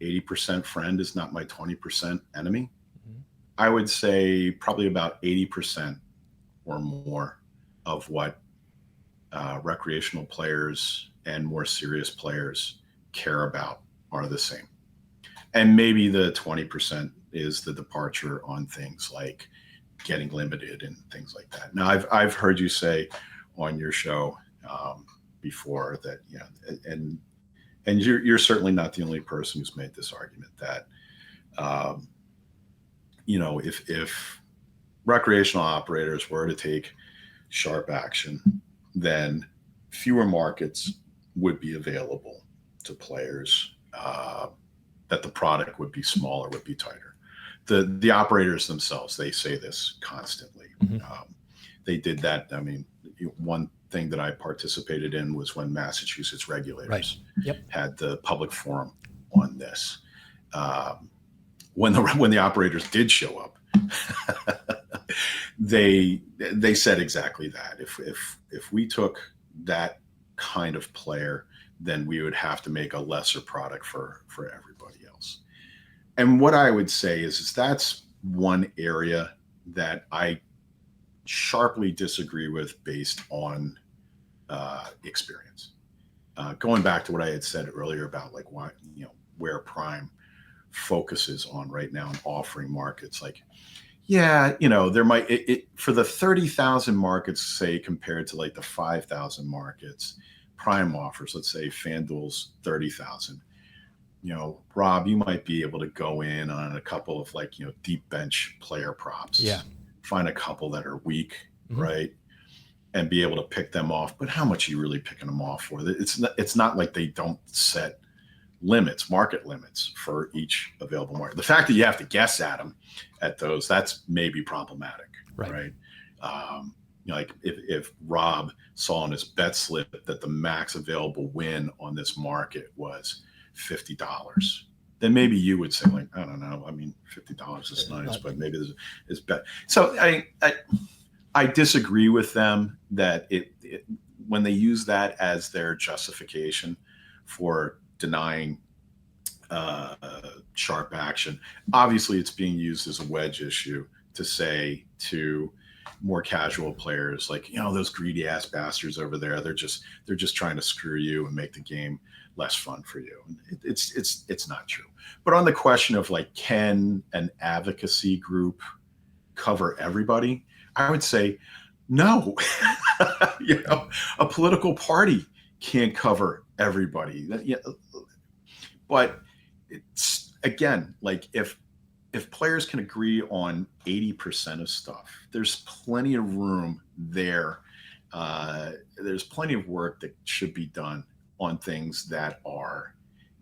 80% friend is not my 20% enemy. Mm-hmm. I would say probably about 80% or more of what recreational players and more serious players care about are the same. And maybe the 20% is the departure on things like getting limited and things like that. Now, I've heard you say on your show before that, and you're certainly not the only person who's made this argument that if recreational operators were to take sharp action, then fewer markets would be available to players, that the product would be smaller, would be tighter. The operators themselves, they say this constantly. They did that. I mean, one thing that I participated in was when Massachusetts regulators had the public forum on this. When the operators did show up, they said exactly that. If we took that kind of player, then we would have to make a lesser product for everybody else. And what I would say is that's one area that I sharply disagree with based on experience. Going back to what I had said earlier about like why, where Prime focuses on right now and offering markets, like, there might it for the 30,000 markets, say, compared to like the 5,000 markets Prime offers, let's say FanDuel's 30,000. Rob, you might be able to go in on a couple of like, deep bench player props. Yeah. Find a couple that are weak, right? And be able to pick them off. But how much are you really picking them off for? It's not like they don't set market limits for each available market. The fact that you have to guess at them at those, that's maybe problematic, right? Like if Rob saw in his bet slip that the max available win on this market was $50, then maybe you would say, like, I don't know. I mean, $50 is nice, but maybe there's bet. So I disagree with them that when they use that as their justification for denying sharp action. Obviously, it's being used as a wedge issue to say to more casual players, like, those greedy ass bastards over there, they're just trying to screw you and make the game less fun for you. It's not true. But on the question of like, can an advocacy group cover everybody? I would say no. A political party can't cover everybody. But it's, again, like if players can agree on 80% of stuff, there's plenty of room there. There's plenty of work that should be done on things that are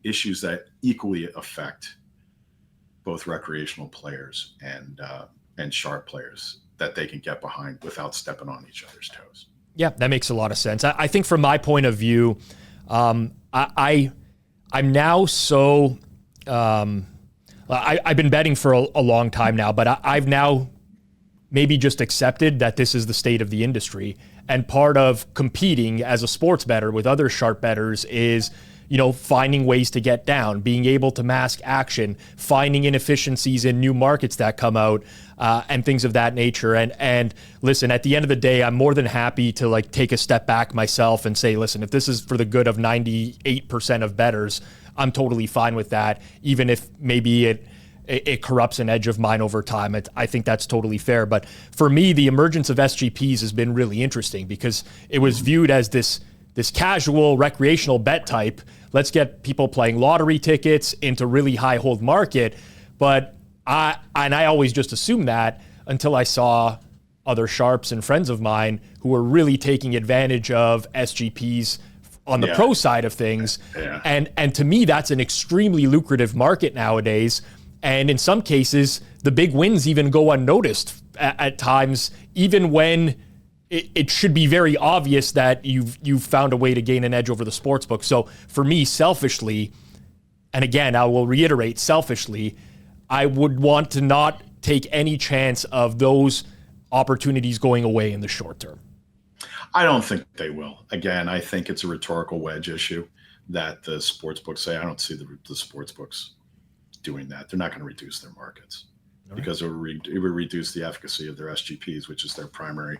issues that equally affect both recreational players and sharp players that they can get behind without stepping on each other's toes. Yeah, that makes a lot of sense. I think from my point of view, I'm now so I've been betting for a long time now, but I've now maybe just accepted that this is the state of the industry. And part of competing as a sports bettor with other sharp bettors is, finding ways to get down, being able to mask action, finding inefficiencies in new markets that come out, and things of that nature. And listen, at the end of the day, I'm more than happy to like take a step back myself and say, listen, if this is for the good of 98% of bettors, I'm totally fine with that, even if maybe it corrupts an edge of mine over time. I think that's totally fair. But for me, the emergence of SGPs has been really interesting because it was viewed as this casual recreational bet type. Let's get people playing lottery tickets into really high hold market. But I always just assumed that until I saw other sharps and friends of mine who were really taking advantage of SGPs on the pro side of things. Yeah. And to me, that's an extremely lucrative market nowadays. And in some cases, the big wins even go unnoticed at times, even when it should be very obvious that you've found a way to gain an edge over the sportsbook. So for me, selfishly, and again, I will reiterate, selfishly, I would want to not take any chance of those opportunities going away in the short term. I don't think they will. Again, I think it's a rhetorical wedge issue that the sports books say. I don't see the sports books doing that. They're not going to reduce their markets because it would reduce the efficacy of their SGPs, which is their primary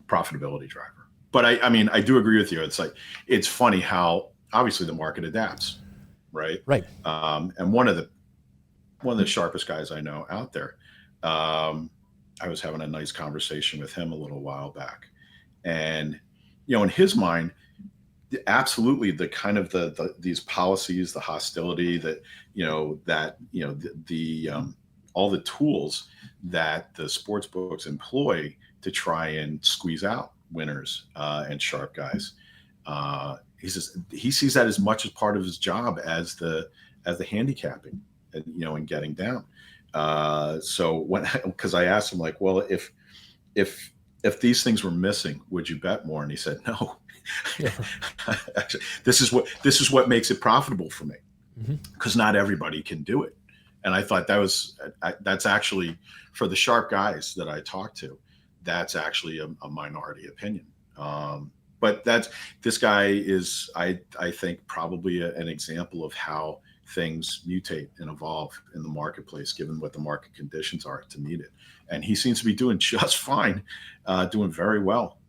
profitability driver. But I do agree with you. It's like, it's funny how obviously the market adapts, right? Right. And one of the sharpest guys I know out there, I was having a nice conversation with him a little while back. And, in his mind, absolutely the kind of these policies, the hostility that, all the tools that the sports books employ to try and squeeze out winners and sharp guys. He says he sees that as much as part of his job as the handicapping, and, you know, and getting down. So because I asked him, like, well, if these things were missing, would you bet more? And he said, no. Yeah. This is what makes it profitable for me, because not everybody can do it. And I thought that's actually, for the sharp guys that I talked to, that's actually a minority opinion. But this guy is, I think, probably an example of how things mutate and evolve in the marketplace, given what the market conditions are to meet it. And he seems to be doing just fine, doing very well,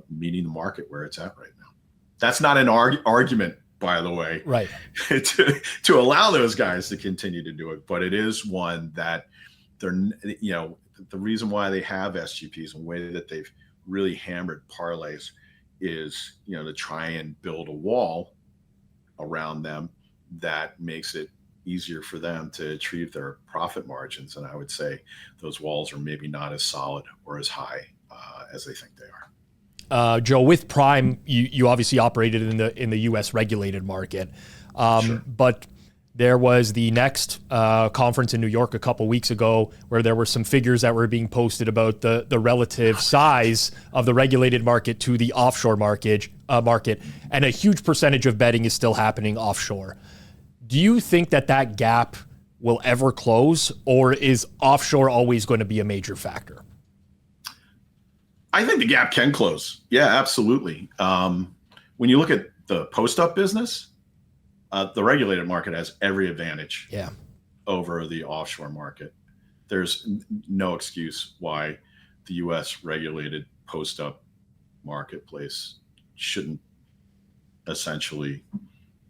meeting the market where it's at right now. That's not an argument, by the way, right? to allow those guys to continue to do it, but it is one that they're, you know, the reason why they have SGPs and the way that they've really hammered parlays is, you know, to try and build a wall around them that makes it easier for them to achieve their profit margins. And I would say those walls are maybe not as solid or as high as they think they are. Joe, with Prime, you obviously operated in the U.S. regulated market, Sure. But there was the next conference in New York a couple weeks ago where there were some figures that were being posted about the relative size of the regulated market to the offshore market, and a huge percentage of betting is still happening offshore. Do you think that gap will ever close, or is offshore always going to be a major factor? I think the gap can close. Yeah, absolutely. When you look at the post-up business, the regulated market has every advantage over the offshore market. There's no excuse why the U.S. regulated post-up marketplace shouldn't essentially,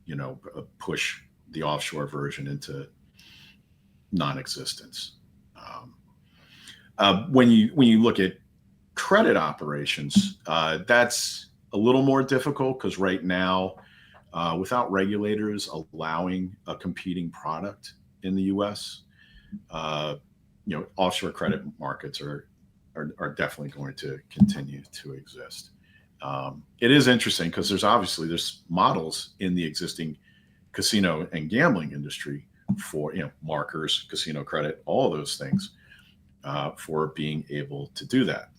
you know, push the offshore version into non-existence. When you look at credit operations, that's a little more difficult, because right now, without regulators allowing a competing product in the U.S., you know, offshore credit markets are definitely going to continue to exist. It is interesting because there's models in the existing casino and gambling industry for, you know, markers, casino credit, all of those things, for being able to do that.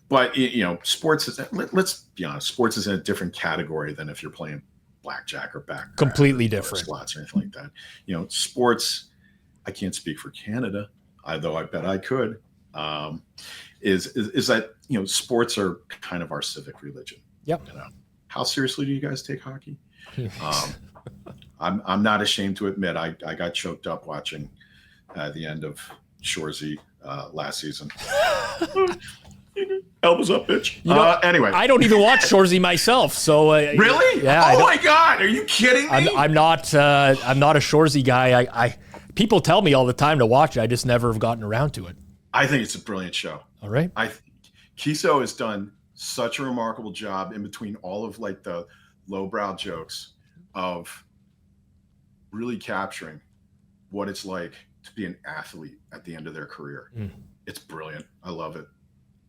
But, you know, sports is, let's be honest, sports is in a different category than if you're playing blackjack or baccarat. Completely or different. Slots or anything like that. You know, sports, I can't speak for Canada, although I bet I could, is that, you know, sports are kind of our civic religion. Yep. You know, how seriously do you guys take hockey? I'm not ashamed to admit I got choked up watching the end of Shorzy last season. Elbows up, bitch. You know, anyway, I don't even watch Shorzy myself, so really? Yeah. Oh my God, are you kidding me? I'm not a Shorzy guy. I people tell me all the time to watch it. I just never have gotten around to it. I think it's a brilliant show. All right. Kiso has done such a remarkable job in between all of, like, the lowbrow jokes of really capturing what it's like to be an athlete at the end of their career. It's brilliant. I love it.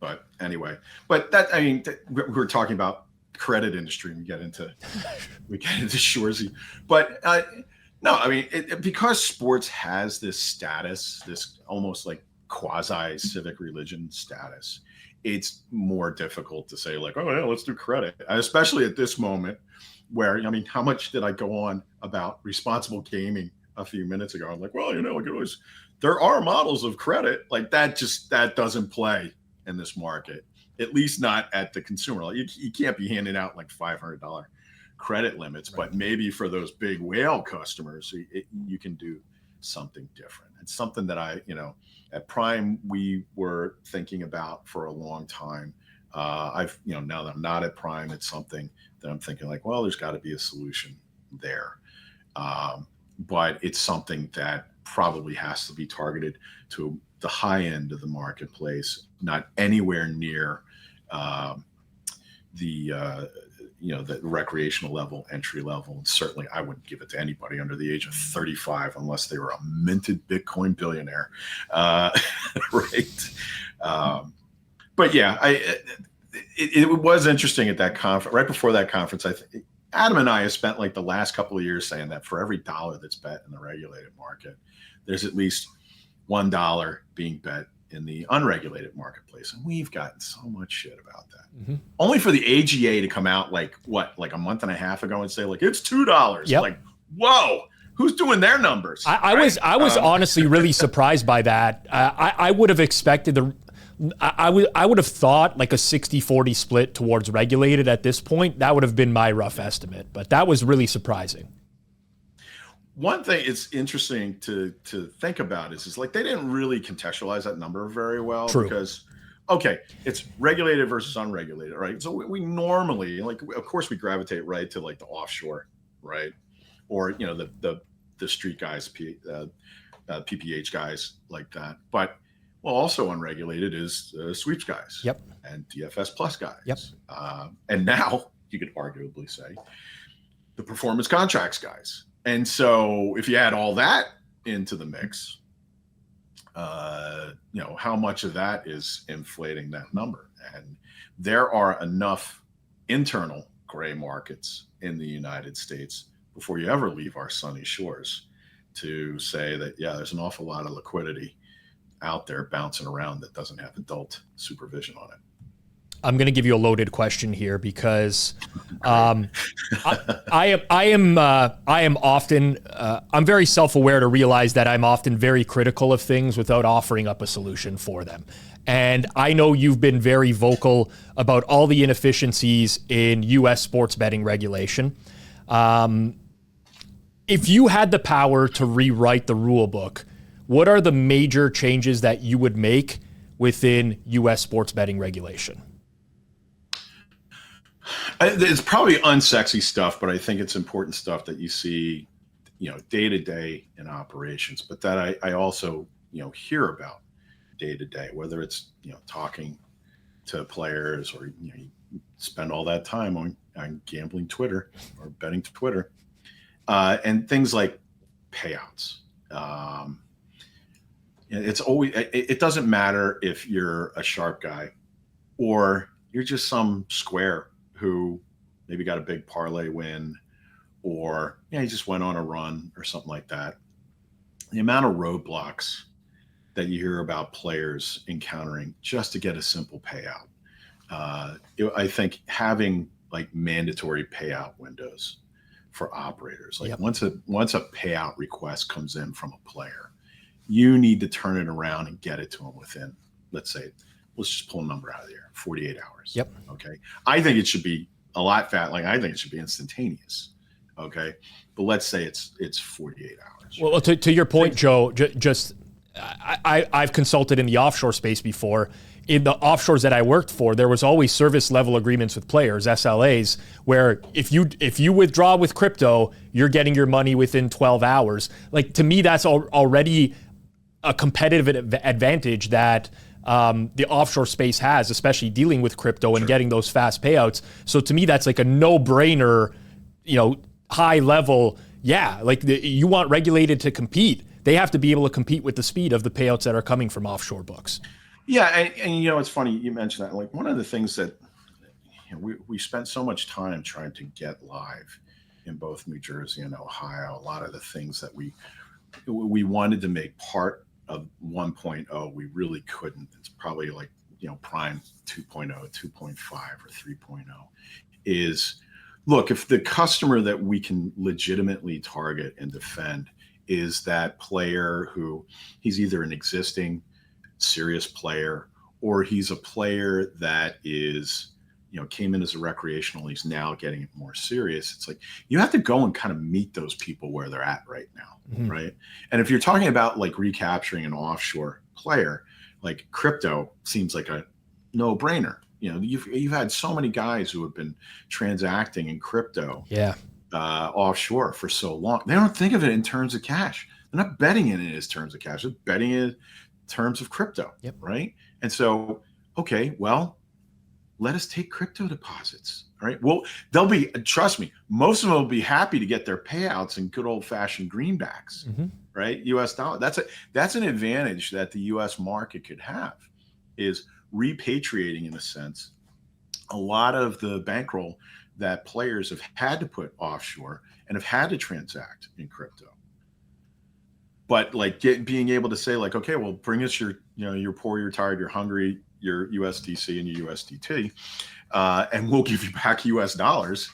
But anyway, we're talking about credit industry, and we get into Shorzy. But no, I mean, because sports has this status, this almost like quasi civic religion status, it's more difficult to say, like, oh yeah, let's do credit, especially at this moment where, I mean, how much did I go on about responsible gaming a few minutes ago? I'm like, well, you know, there are models of credit like that. That doesn't play in this market, at least not at the consumer. Like, you can't be handing out like $500 credit limits, but maybe for those big whale customers, you can do something different. It's something that at Prime, we were thinking about for a long time. Now that I'm not at Prime, it's something that I'm thinking, like, well, there's got to be a solution there. But it's something that probably has to be targeted to the high end of the marketplace, not anywhere near the the recreational level, entry level. And certainly I wouldn't give it to anybody under the age of 35 unless they were a minted Bitcoin billionaire. Right. But yeah, it was interesting at that conference, right before that conference. Adam and I have spent like the last couple of years saying that for every dollar that's bet in the regulated market, there's at least $1 being bet in the unregulated marketplace. And we've gotten so much shit about that. Mm-hmm. Only for the AGA to come out like a month and a half ago and say like, it's $2. Yep. Like, whoa, who's doing their numbers? I was honestly really surprised by that. I would have expected I would have thought like a 60-40 split towards regulated at this point. That would have been my rough estimate, but that was really surprising. One thing it's interesting to think about is like they didn't really contextualize that number very well. True. Because, okay, it's regulated versus unregulated, right? So we normally, like, of course, we gravitate right to like the offshore, right? Or, the street guys, PPH guys like that. But also unregulated is sweeps guys. Yep. And DFS plus guys. Yep. And now you could arguably say the performance contracts guys. And so if you add all that into the mix, how much of that is inflating that number? And there are enough internal gray markets in the United States before you ever leave our sunny shores to say that, yeah, there's an awful lot of liquidity out there bouncing around that doesn't have adult supervision on it. I'm going to give you a loaded question here because I am often I'm very self-aware to realize that I'm often very critical of things without offering up a solution for them. And I know you've been very vocal about all the inefficiencies in U.S. sports betting regulation. If you had the power to rewrite the rule book, what are the major changes that you would make within U.S. sports betting regulation? It's probably unsexy stuff, but I think it's important stuff that you see, day to day in operations, but that I also, hear about day to day, whether it's, talking to players or, you spend all that time on gambling Twitter or betting to Twitter, and things like payouts. It's always, it doesn't matter if you're a sharp guy or you're just some square who maybe got a big parlay win or he just went on a run or something like that. The amount of roadblocks that you hear about players encountering just to get a simple payout. I think having like mandatory payout windows for operators, like once a payout request comes in from a player, you need to turn it around and get it to them within, let's just pull a number out of the air, 48 hours. Yep. Okay. I think it should be a lot I think it should be instantaneous. Okay. But let's say it's 48 hours. Well, to your point, Joe, I've consulted in the offshore space before. In the offshores that I worked for, there was always service level agreements with players, SLAs, where if you withdraw with crypto, you're getting your money within 12 hours. Like, to me, that's already a competitive advantage that the offshore space has, especially dealing with crypto and getting those fast payouts. So to me, that's like a no-brainer, high level. Yeah, like you want regulated to compete. They have to be able to compete with the speed of the payouts that are coming from offshore books. Yeah, and it's funny you mentioned that. Like, one of the things that we spent so much time trying to get live in both New Jersey and Ohio. A lot of the things that we wanted to make part of 1.0, we really couldn't. It's probably like, Prime 2.0, 2.5, or 3.0 is, look, if the customer that we can legitimately target and defend is that player who he's either an existing serious player or he's a player that is, came in as a recreational, he's now getting it more serious. It's like, you have to go and kind of meet those people where they're at right now. Mm-hmm. Right. And if you're talking about like recapturing an offshore player, like crypto seems like a no brainer. You've had so many guys who have been transacting in crypto offshore for so long. They don't think of it in terms of cash. They're not betting in it as terms of cash. They're betting in terms of crypto. Yep. Right. And so, okay, well, let us take crypto deposits. All right. Well, trust me, most of them will be happy to get their payouts in good old fashioned greenbacks, right? US dollar. That's an advantage that the US market could have, is repatriating, in a sense, a lot of the bankroll that players have had to put offshore and have had to transact in crypto. But like being able to say like, okay, well, bring us your, you're poor, you're tired, you're hungry, your USDC and your USDT, and we'll give you back US dollars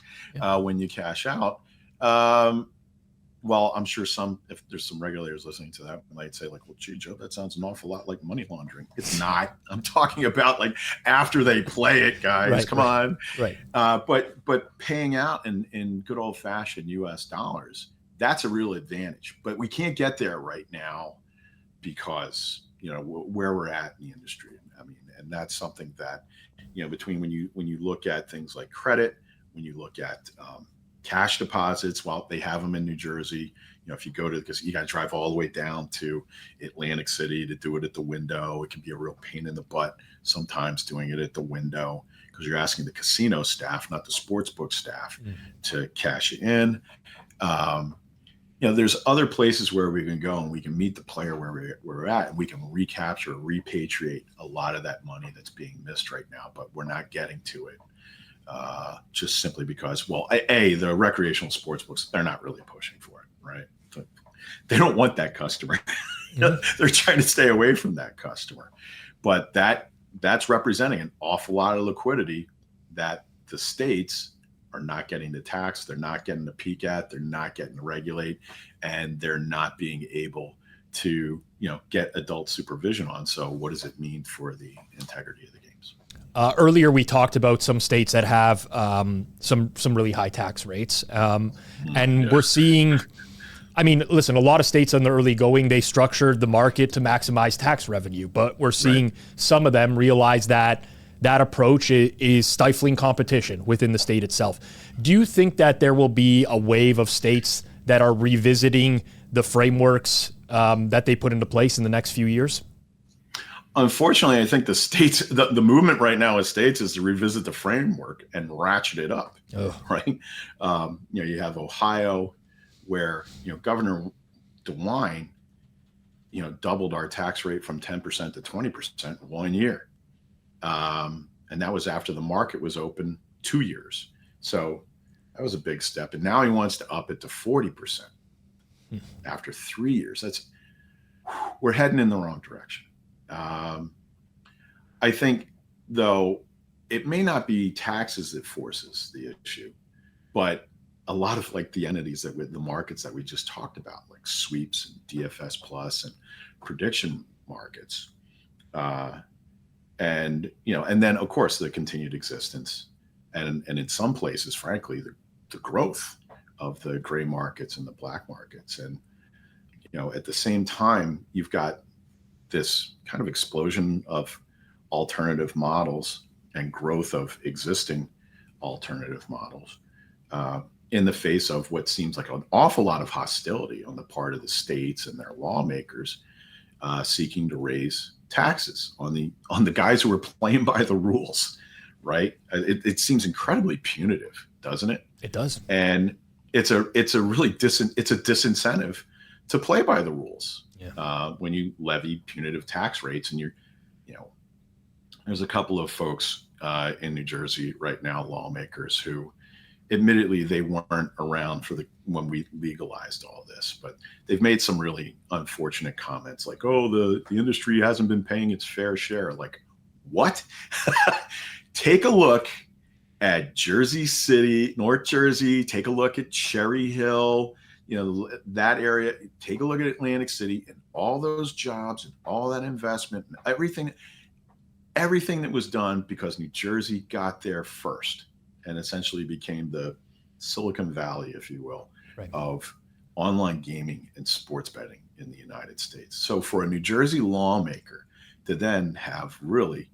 when you cash out. Well, I'm sure if there's some regulators listening to that, might say like, well, gee, Joe, that sounds an awful lot like money laundering. It's not. I'm talking about like after they play it, guys. Right, Come on. Right. But paying out in good old fashioned US dollars, that's a real advantage. But we can't get there right now because, where we're at in the industry. I mean, and that's something that, between when you look at things like credit, when you look at cash deposits, while they have them in New Jersey, if you go to, because you got to drive all the way down to Atlantic City to do it at the window. It can be a real pain in the butt sometimes doing it at the window because you're asking the casino staff, not the sportsbook staff, to cash it in. There's other places where we can go and we can meet the player where we're at, and we can recapture, repatriate a lot of that money that's being missed right now, but we're not getting to it. Just simply because, well, the recreational sports books, they're not really pushing for it, right? They don't want that customer. They're trying to stay away from that customer. But that's representing an awful lot of liquidity that the states are not getting to tax, they're not getting to peek at, they're not getting to regulate, and they're not being able to, get adult supervision on. So what does it mean for the integrity of the games? Earlier, we talked about some states that have some really high tax rates. And we're seeing, I mean, listen, a lot of states in the early going, they structured the market to maximize tax revenue. But we're seeing some of them realize that approach is stifling competition within the state itself. Do you think that there will be a wave of states that are revisiting the frameworks that they put into place in the next few years? Unfortunately, I think the states, the movement right now as states is to revisit the framework and ratchet it up, right? You have Ohio where, Governor DeWine, doubled our tax rate from 10% to 20% in 1 year. And that was after the market was open 2 years. So that was a big step. And now he wants to up it to 40% after 3 years. We're heading in the wrong direction. I think, though, it may not be taxes that forces the issue, but a lot of like the entities the markets that we just talked about, like sweeps and DFS plus and prediction markets, and then of course the continued existence and in some places, frankly, the growth of the gray markets and the black markets, and at the same time you've got this kind of explosion of alternative models and growth of existing alternative models in the face of what seems like an awful lot of hostility on the part of the states and their lawmakers seeking to raise taxes on the guys who are playing by the rules, right? It seems incredibly punitive, doesn't it? It does. And it's a really disincentive to play by the rules. When you levy punitive tax rates, and there's a couple of folks in New Jersey right now, lawmakers who admittedly they weren't around when we legalized all this, but they've made some really unfortunate comments like, oh, the industry hasn't been paying its fair share. Like, what? Take a look at Jersey City, North Jersey, take a look at Cherry Hill, that area, take a look at Atlantic City and all those jobs and all that investment and everything that was done because New Jersey got there first and essentially became the Silicon Valley, if you will, of online gaming and sports betting in the United States. So for a New Jersey lawmaker to then have really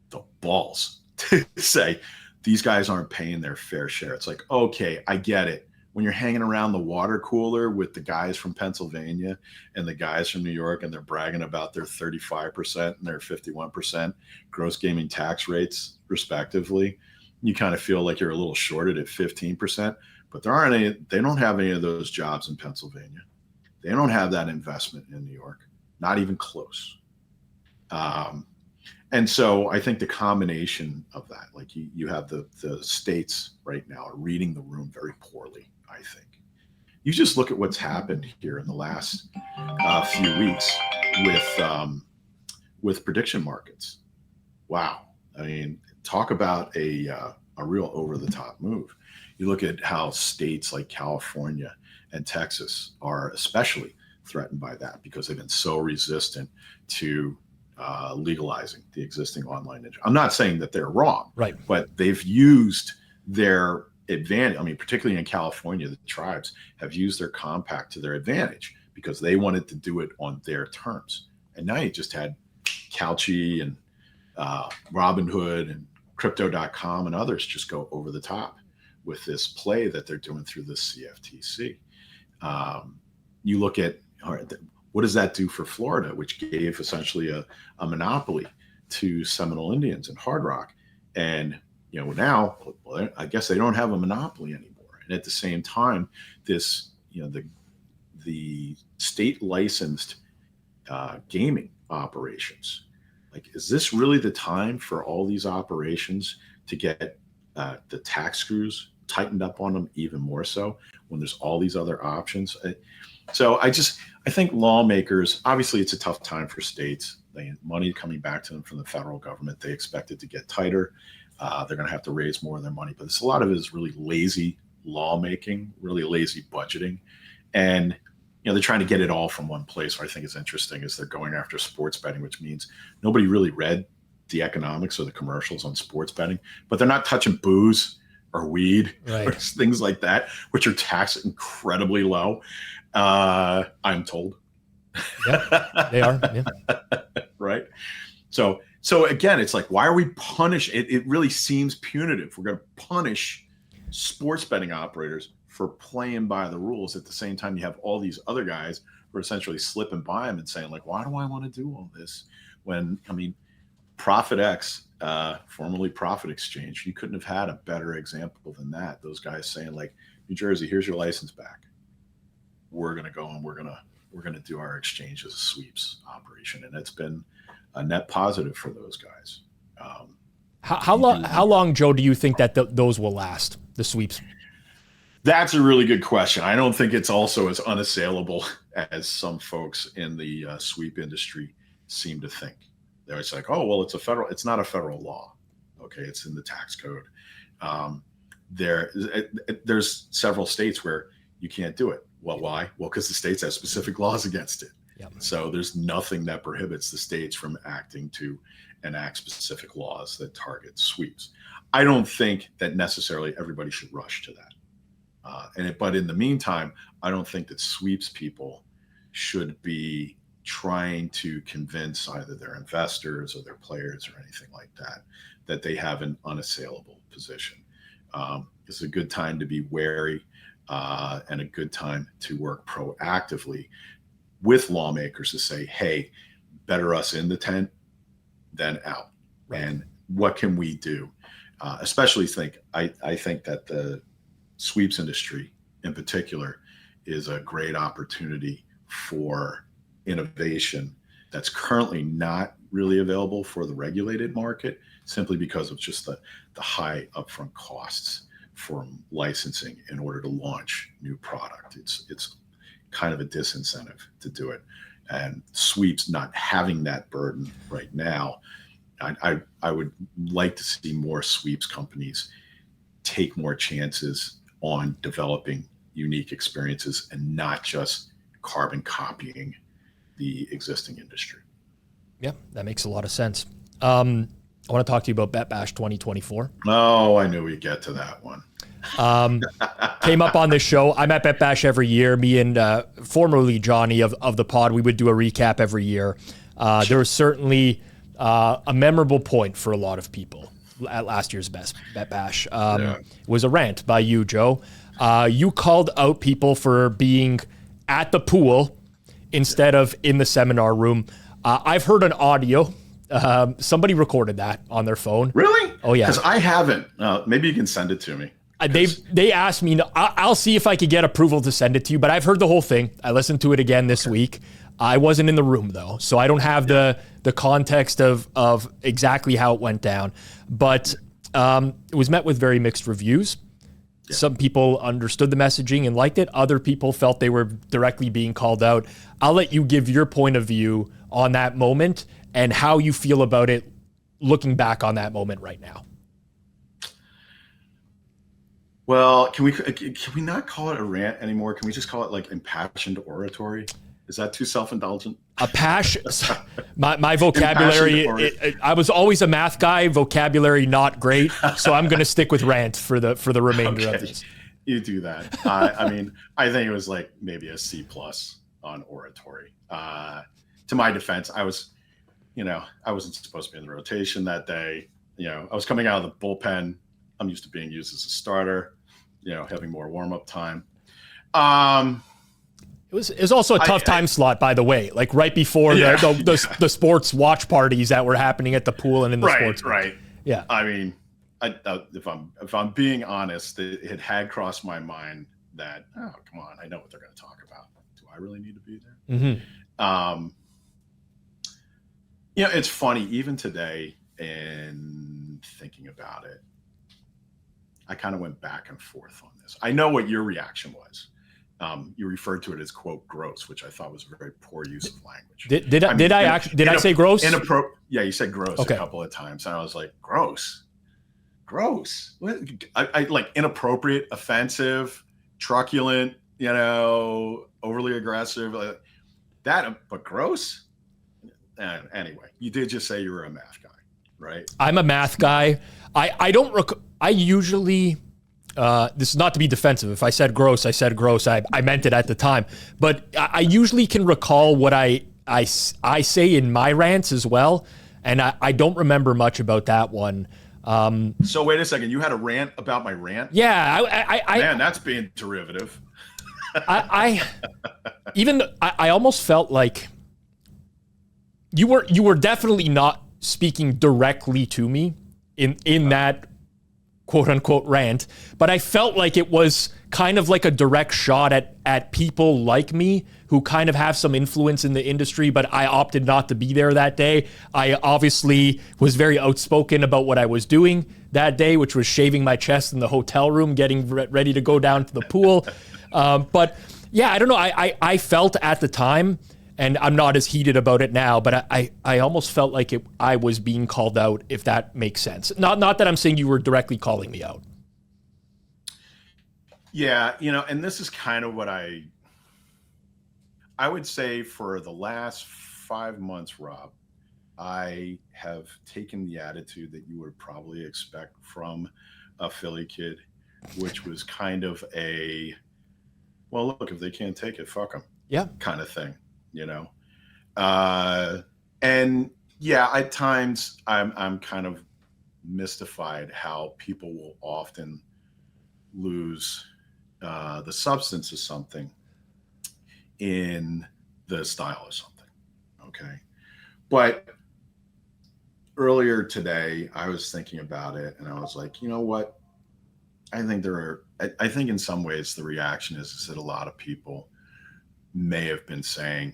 the balls to say, these guys aren't paying their fair share. It's like, okay, I get it. when you're hanging around the water cooler with the guys from Pennsylvania and the guys from New York, and they're bragging about their 35% and their 51% gross gaming tax rates, respectively, you kind of feel like you're a little shorted at 15%. But they don't have any of those jobs in Pennsylvania. They don't have that investment in New York, not even close. And so I think the combination of that, like you have the states right now are reading the room very poorly, I think. You just look at what's happened here in the last few weeks with prediction markets. Wow. I mean, talk about a real over-the-top move. You look at how states like California and Texas are especially threatened by that because they've been so resistant to legalizing the existing online industry. I'm not saying that they're wrong, right? But they've used their advantage. I mean, particularly in California, the tribes have used their compact to their advantage because they wanted to do it on their terms. And now you just had Calci and Robinhood and Crypto.com and others just go over the top with this play that they're doing through the CFTC. You look at what does that do for Florida, which gave essentially a monopoly to Seminole Indians and Hard Rock. And, now, well, I guess they don't have a monopoly anymore. And at the same time, this, the state licensed gaming operations, like, is this really the time for all these operations to get the tax screws tightened up on them even more so when there's all these other options? So I think lawmakers, obviously it's a tough time for states. They have money coming back to them from the federal government. They expect it to get tighter. They're going to have to raise more of their money. But a lot of it is really lazy lawmaking, really lazy budgeting. And, they're trying to get it all from one place. What I think is interesting is they're going after sports betting, which means nobody really read the economics or the commercials on sports betting, but they're not touching booze or weed or things like that, which are taxed incredibly low. I'm told. Yeah, they are. Yeah. Right. So again, it's like, why are we punishing? It really seems punitive. We're going to punish sports betting operators for playing by the rules. At the same time, you have all these other guys who are essentially slipping by them and saying, like, why do I want to do all this? When, I mean, ProfitX, formerly Profit Exchange, you couldn't have had a better example than that. Those guys saying, like, New Jersey, here's your license back. We're going to go and we're going to do our exchange as a sweeps operation. And it's been a net positive for those guys. How long, Joe, do you think that those will last, the sweeps? That's a really good question. I don't think it's also as unassailable as some folks in the sweep industry seem to think. It's like, oh, well, it's not a federal law. Okay, it's in the tax code. There's several states where you can't do it. Well, why? Well, because the states have specific laws against it. Yep. So there's nothing that prohibits the states from acting to enact specific laws that target sweeps. I don't think that necessarily everybody should rush to that. But in the meantime, I don't think that sweeps people should be trying to convince either their investors or their players or anything like that they have an unassailable position. It's a good time to be wary and a good time to work proactively with lawmakers to say, hey, better us in the tent than out. Right. And what can we do? Especially I think that the sweeps industry in particular is a great opportunity for innovation that's currently not really available for the regulated market, simply because of just the high upfront costs for licensing in order to launch new product. It's kind of a disincentive to do it. And sweeps not having that burden right now, I would like to see more sweeps companies take more chances on developing unique experiences and not just carbon copying the existing industry. Yeah, that makes a lot of sense. I want to talk to you about BetBash 2024. Oh, I knew we'd get to that one. Came up on this show. I'm at BetBash every year. Me and formerly Johnny of the pod, we would do a recap every year. There was certainly a memorable point for a lot of people at last year's BetBash. It was a rant by you, Joe. You called out people for being at the pool instead of in the seminar room. I've heard an audio. Somebody recorded that on their phone. Really? Oh, yeah. Because I haven't. Maybe you can send it to me. They asked me. I'll see if I could get approval to send it to you. But I've heard the whole thing. I listened to it again this week. I wasn't in the room though, so I don't have the context of exactly how it went down. But it was met with very mixed reviews. Yeah. Some people understood the messaging and liked it. Other people felt they were directly being called out. I'll let you give your point of view on that moment and how you feel about it looking back on that moment right now. Well, can we not call it a rant anymore? Can we just call it like impassioned oratory? Is that too self-indulgent? A passion. My vocabulary. I was always a math guy. Vocabulary not great, so I'm going to stick with rant for the remainder of this. You do that. I mean, I think it was like maybe a C+ on oratory. To my defense, I wasn't supposed to be in the rotation that day. I was coming out of the bullpen. I'm used to being used as a starter. Having more warm-up time. It was also a tough time slot, by the way, like right before the sports watch parties that were happening at the pool and in the sports. Right. Yeah. I mean, if I'm being honest, it had crossed my mind that, oh, come on, I know what they're going to talk about. Do I really need to be there? Mm-hmm. It's funny, even today in thinking about it, I kind of went back and forth on this. I know what your reaction was. You referred to it as quote gross, which I thought was a very poor use of language. Did I say gross? Yeah, you said gross a couple of times, and I was like, gross. What? I like inappropriate, offensive, truculent, overly aggressive, like that. But gross. Anyway, you did just say you were a math guy, right? I'm a math guy. I usually. This is not to be defensive. If I said gross, I said gross. I meant it at the time. But I usually can recall what I say in my rants as well. And I don't remember much about that one. So wait a second. You had a rant about my rant? Yeah. Man, that's being derivative. I almost felt like you were definitely not speaking directly to me in that quote unquote rant, but I felt like it was kind of like a direct shot at people like me who kind of have some influence in the industry, but I opted not to be there that day. I obviously was very outspoken about what I was doing that day, which was shaving my chest in the hotel room, getting ready to go down to the pool. But yeah, I don't know. I felt at the time, and I'm not as heated about it now, but I almost felt like I was being called out, if that makes sense. Not that I'm saying you were directly calling me out. Yeah, and this is kind of what I would say for the last 5 months, Rob, I have taken the attitude that you would probably expect from a Philly kid, which was kind of well, look, if they can't take it, fuck them. Yeah. Kind of thing. And yeah, at times I'm kind of mystified how people will often lose the substance of something in the style of something. Okay. But earlier today, I was thinking about it and I was like, you know what? I think in some ways the reaction is that a lot of people may have been saying,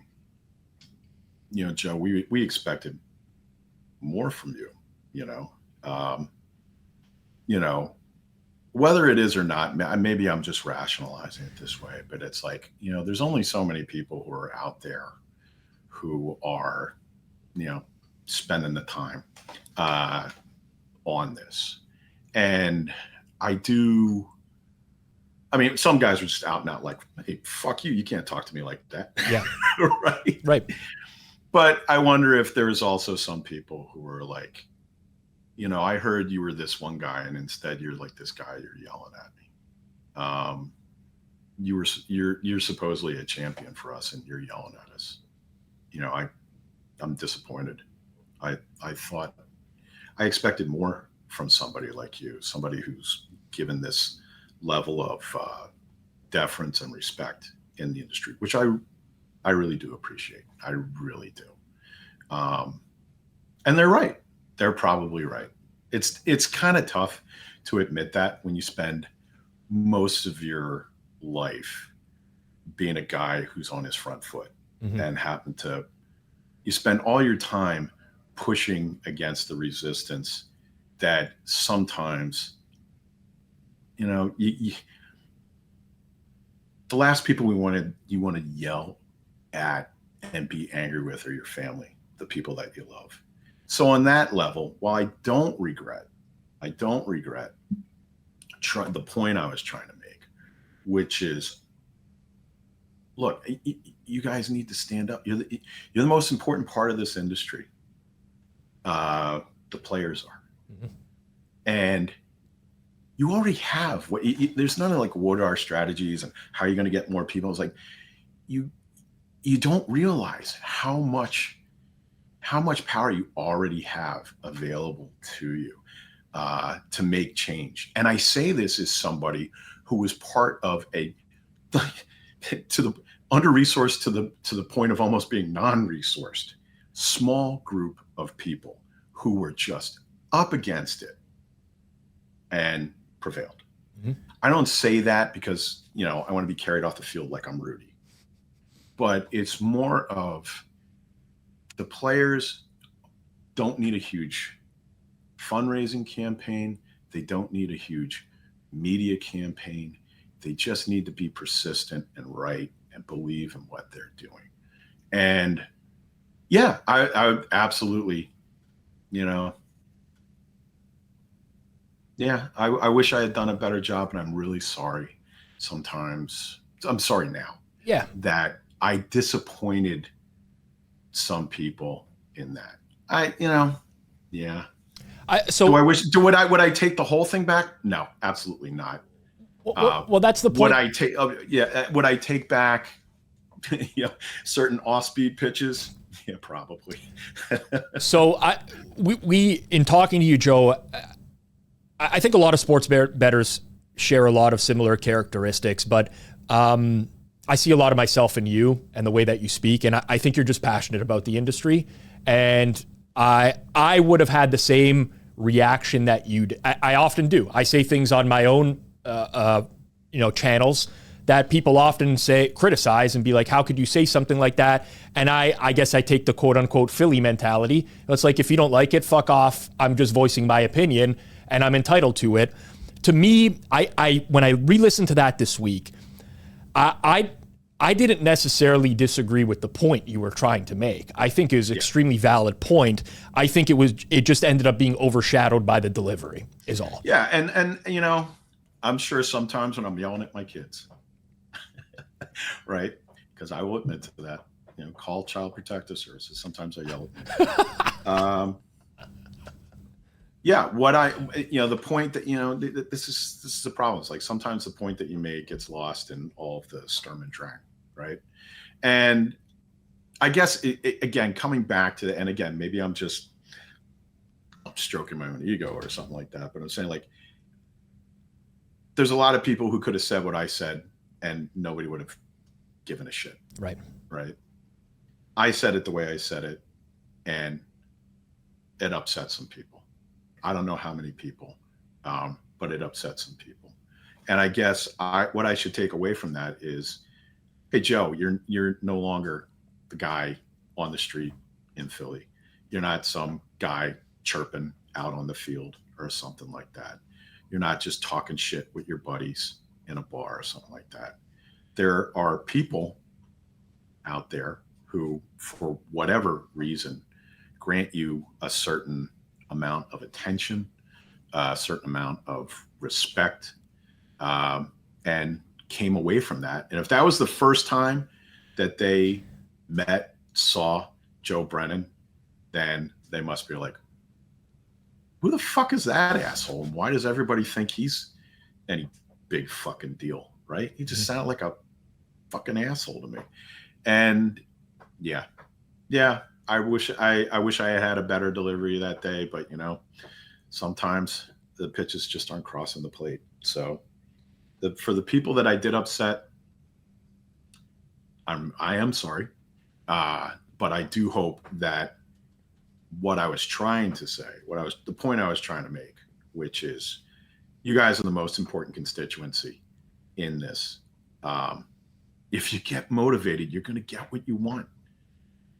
Joe, we expected more from you, whether it is or not, maybe I'm just rationalizing it this way, but it's like, there's only so many people who are out there who are, spending the time on this. And some guys are just out and out like, hey, fuck you. You can't talk to me like that. Yeah. Right. But I wonder if there's also some people who are like, I heard you were this one guy and instead you're like this guy, you're yelling at me. You're supposedly a champion for us and you're yelling at us. I'm disappointed. I thought I expected more from somebody like you, somebody who's given this level of deference and respect in the industry, which I really do appreciate. I really do. And they're right. They're probably right. It's kind of tough to admit that when you spend most of your life being a guy who's on his front foot and you spend all your time pushing against the resistance that sometimes, the last people you want to yell at and be angry with are your family, the people that you love. So on that level, while I don't regret the point I was trying to make, which is, look, you guys need to stand up. You're the most important part of this industry. The players are. And you already have there's none of like what are our strategies and how are you going to get more people. It's like you don't realize how much power you already have available to you to make change. And I say this as somebody who was part of under-resourced to the point of almost being non-resourced small group of people who were just up against it and prevailed. I don't say that because, I want to be carried off the field like I'm Rudy, but it's more of the players don't need a huge fundraising campaign. They don't need a huge media campaign. They just need to be persistent and right and believe in what they're doing. And yeah, I absolutely, I wish I had done a better job, and I'm really sorry. Sometimes I'm sorry now. Yeah. That I disappointed some people in that. Yeah. Would I take the whole thing back? No, absolutely not. Well, that's the point. Would I take back certain off-speed pitches? Yeah, probably. So we in talking to you, Joe, I think a lot of sports bettors share a lot of similar characteristics, but I see a lot of myself in you and the way that you speak, and I think you're just passionate about the industry. And I would have had the same reaction that you did. I often do. I say things on my own channels that people often criticize and be like, how could you say something like that? And I guess I take the quote unquote Philly mentality. It's like, if you don't like it, fuck off. I'm just voicing my opinion and I'm entitled to it. To me, I when I re-listened to that this week, I didn't necessarily disagree with the point you were trying to make. I think it was an extremely valid point. I think it just ended up being overshadowed by the delivery is all. Yeah. And I'm sure sometimes when I'm yelling at my kids, right? Because I will admit to that, call Child Protective Services. Sometimes I yell at them. The point that, this is the problem. It's like sometimes the point that you make gets lost in all of the Sturm and Drang, right? And I guess, again, coming back to and again, maybe I'm stroking my own ego or something like that, but I'm saying, like, there's a lot of people who could have said what I said and nobody would have given a shit. Right. Right. I said it the way I said it, and it upset some people. I don't know how many people, but it upset some people. And I guess what I should take away from that is, hey, Joe, you're no longer the guy on the street in Philly. You're not some guy chirping out on the field or something like that. You're not just talking shit with your buddies in a bar or something like that. There are people out there who, for whatever reason, grant you a certain amount of attention, a certain amount of respect, and came away from that. And if that was the first time that they saw Joe Brennan, then they must be like, who the fuck is that asshole? And why does everybody think he's any big fucking deal, right? He just sounded like a fucking asshole to me. And yeah, I wish I had a better delivery that day, but sometimes the pitches just aren't crossing the plate. So For the people that I did upset, I am sorry. But I do hope that what I was trying to say, the point I was trying to make, which is you guys are the most important constituency in this. If you get motivated, you're going to get what you want.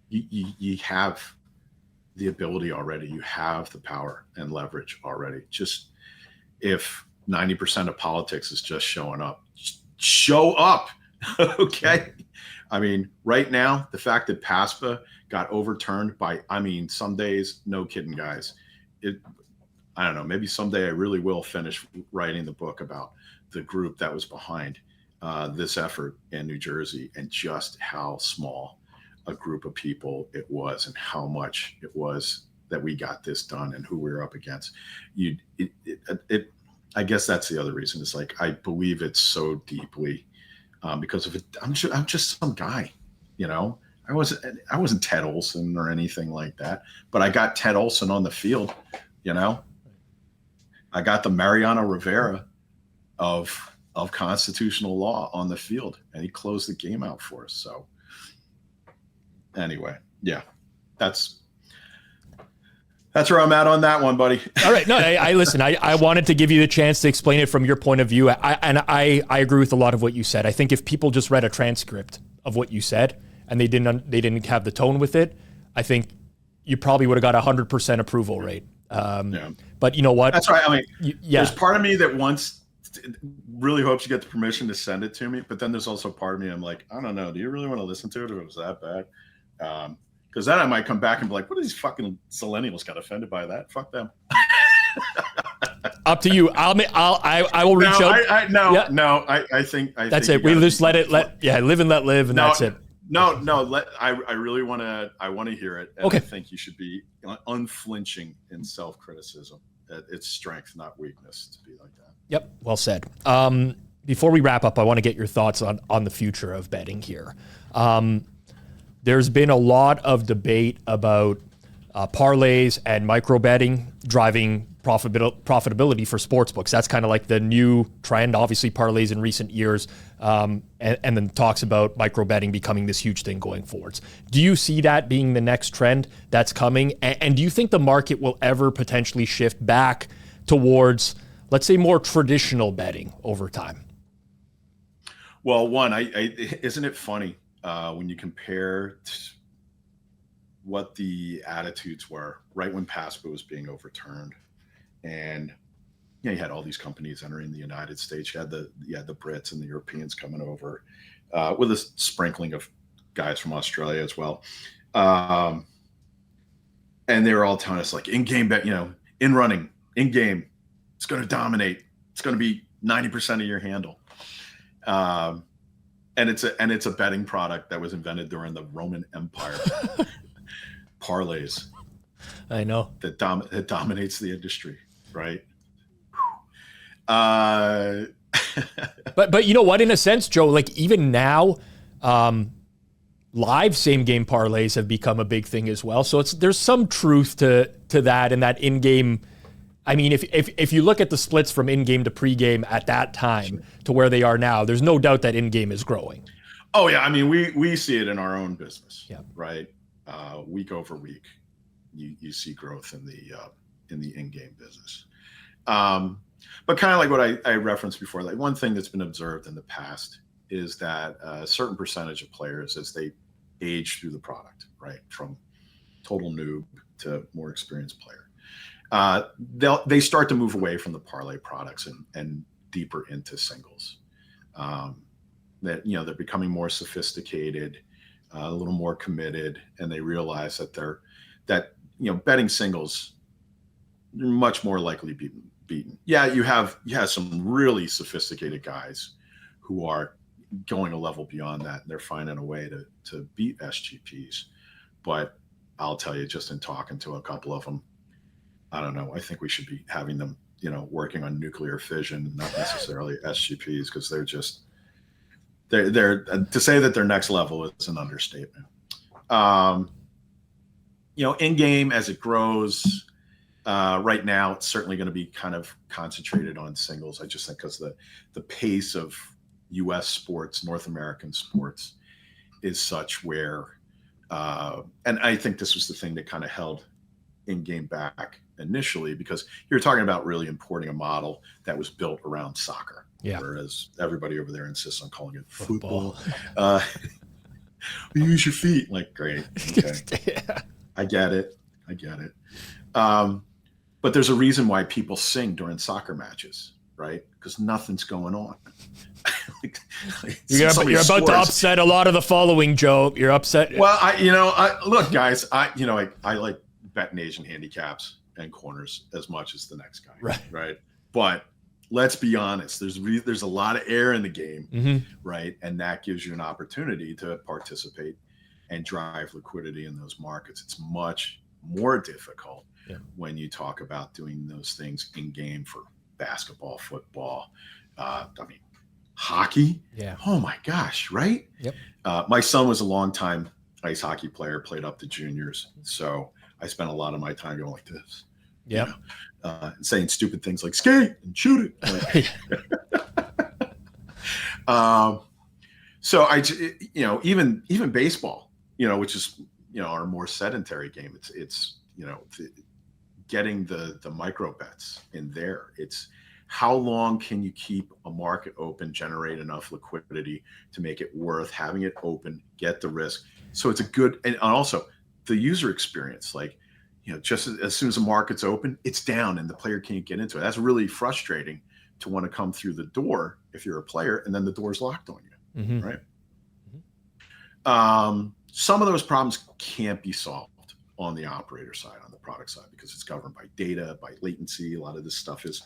You have the ability already. You have the power and leverage already. Just if 90% of politics is just showing up, just show up. Okay. I mean, right now, the fact that PASPA got overturned by, some days, no kidding, guys. I don't know, maybe someday I really will finish writing the book about the group that was behind this effort in New Jersey and just how small a group of people it was and how much it was that we got this done and who we were up against. I guess that's the other reason. It's like, I believe it so deeply because of it. I'm just some guy, I wasn't Ted Olson or anything like that, but I got Ted Olson on the field, I got the Mariano Rivera of constitutional law on the field, and he closed the game out for us. So anyway, yeah, that's where I'm at on that one, buddy. All right. No, I listen, I wanted to give you the chance to explain it from your point of view. I agree with a lot of what you said. I think if people just read a transcript of what you said and they didn't have the tone with it, I think you probably would have got 100% approval rate. Yeah. But you know what? That's right. There's part of me that really hopes you get the permission to send it to me. But then there's also part of me, I'm like, I don't know. Do you really want to listen to it if it was that bad? Because then I might come back and be like, what are these fucking millennials got offended by that? Fuck them. Up to you. I will reach out. I think that's it. We just live and let live, and that's it. I really want to hear it. And okay. I think you should be unflinching in self-criticism. It's strength, not weakness, to be like that. Yep. Well said. Before we wrap up, I want to get your thoughts on the future of betting here. There's been a lot of debate about parlays and micro betting driving profitability for sportsbooks. That's kind of like the new trend. Obviously, parlays in recent years, and then talks about micro betting becoming this huge thing going forwards. Do you see that being the next trend that's coming? And do you think the market will ever potentially shift back towards, let's say, more traditional betting over time? Well, isn't it funny when you compare what the attitudes were right when PASPA was being overturned, and you had all these companies entering the United States. You had the Brits and the Europeans coming over with a sprinkling of guys from Australia as well, and they were all telling us like in-game bet, in running, in-game, it's going to dominate. It's going to be 90% of your handle. And it's a betting product that was invented during the Roman Empire. Parlays. I know. That dominates the industry, right? But you know what? In a sense, Joe, like even now, live same game parlays have become a big thing as well. So there's some truth to that, and that in-game. I mean, if you look at the splits from in-game to pre-game at that time to where they are now, there's no doubt that in-game is growing. Oh yeah, I mean we see it in our own business, right? Week over week, you see growth in the in-game business. But kind of like what I referenced before, like one thing that's been observed in the past is that a certain percentage of players, as they age through the product, right, from total noob to more experienced player, they start to move away from the parlay products and deeper into singles. That they're becoming more sophisticated, a little more committed, and they realize that betting singles, you're much more likely beaten. Yeah, you have some really sophisticated guys who are going a level beyond that, and they're finding a way to beat SGPs. But I'll tell you, just in talking to a couple of them, I don't know. I think we should be having them, working on nuclear fission, not necessarily SGPs, because they're to say that they're next level is an understatement. In game as it grows, Right now, it's certainly going to be kind of concentrated on singles. I just think because the pace of U.S. sports, North American sports, is such where, and I think this was the thing that kind of held in-game back initially, because you're talking about really importing a model that was built around soccer, whereas everybody over there insists on calling it football. Use your feet. Like, great. Okay. I get it. But there's a reason why people sing during soccer matches, right? Because nothing's going on. You're about to upset a lot of the following, Joe. You're upset. Well, look, guys, I like betting Asian handicaps and corners as much as the next guy, right? But let's be honest. There's a lot of air in the game, right? And that gives you an opportunity to participate and drive liquidity in those markets. It's much more difficult when you talk about doing those things in game for basketball, football, hockey. Yeah. Oh my gosh. Right. Yep. My son was a longtime ice hockey player, played up to juniors. So I spent a lot of my time going like this. Yeah. Saying stupid things like skate and shoot it. So even baseball, which is, our more sedentary game, it's getting the micro bets in there. It's how long can you keep a market open, generate enough liquidity to make it worth having it open, get the risk. So it's a good, and also the user experience, like, just as soon as the market's open, it's down and the player can't get into it. That's really frustrating to want to come through the door if you're a player and then the door's locked on you, right? Some of those problems can't be solved on the operator side, on the product side, because it's governed by data, by latency. A lot of this stuff is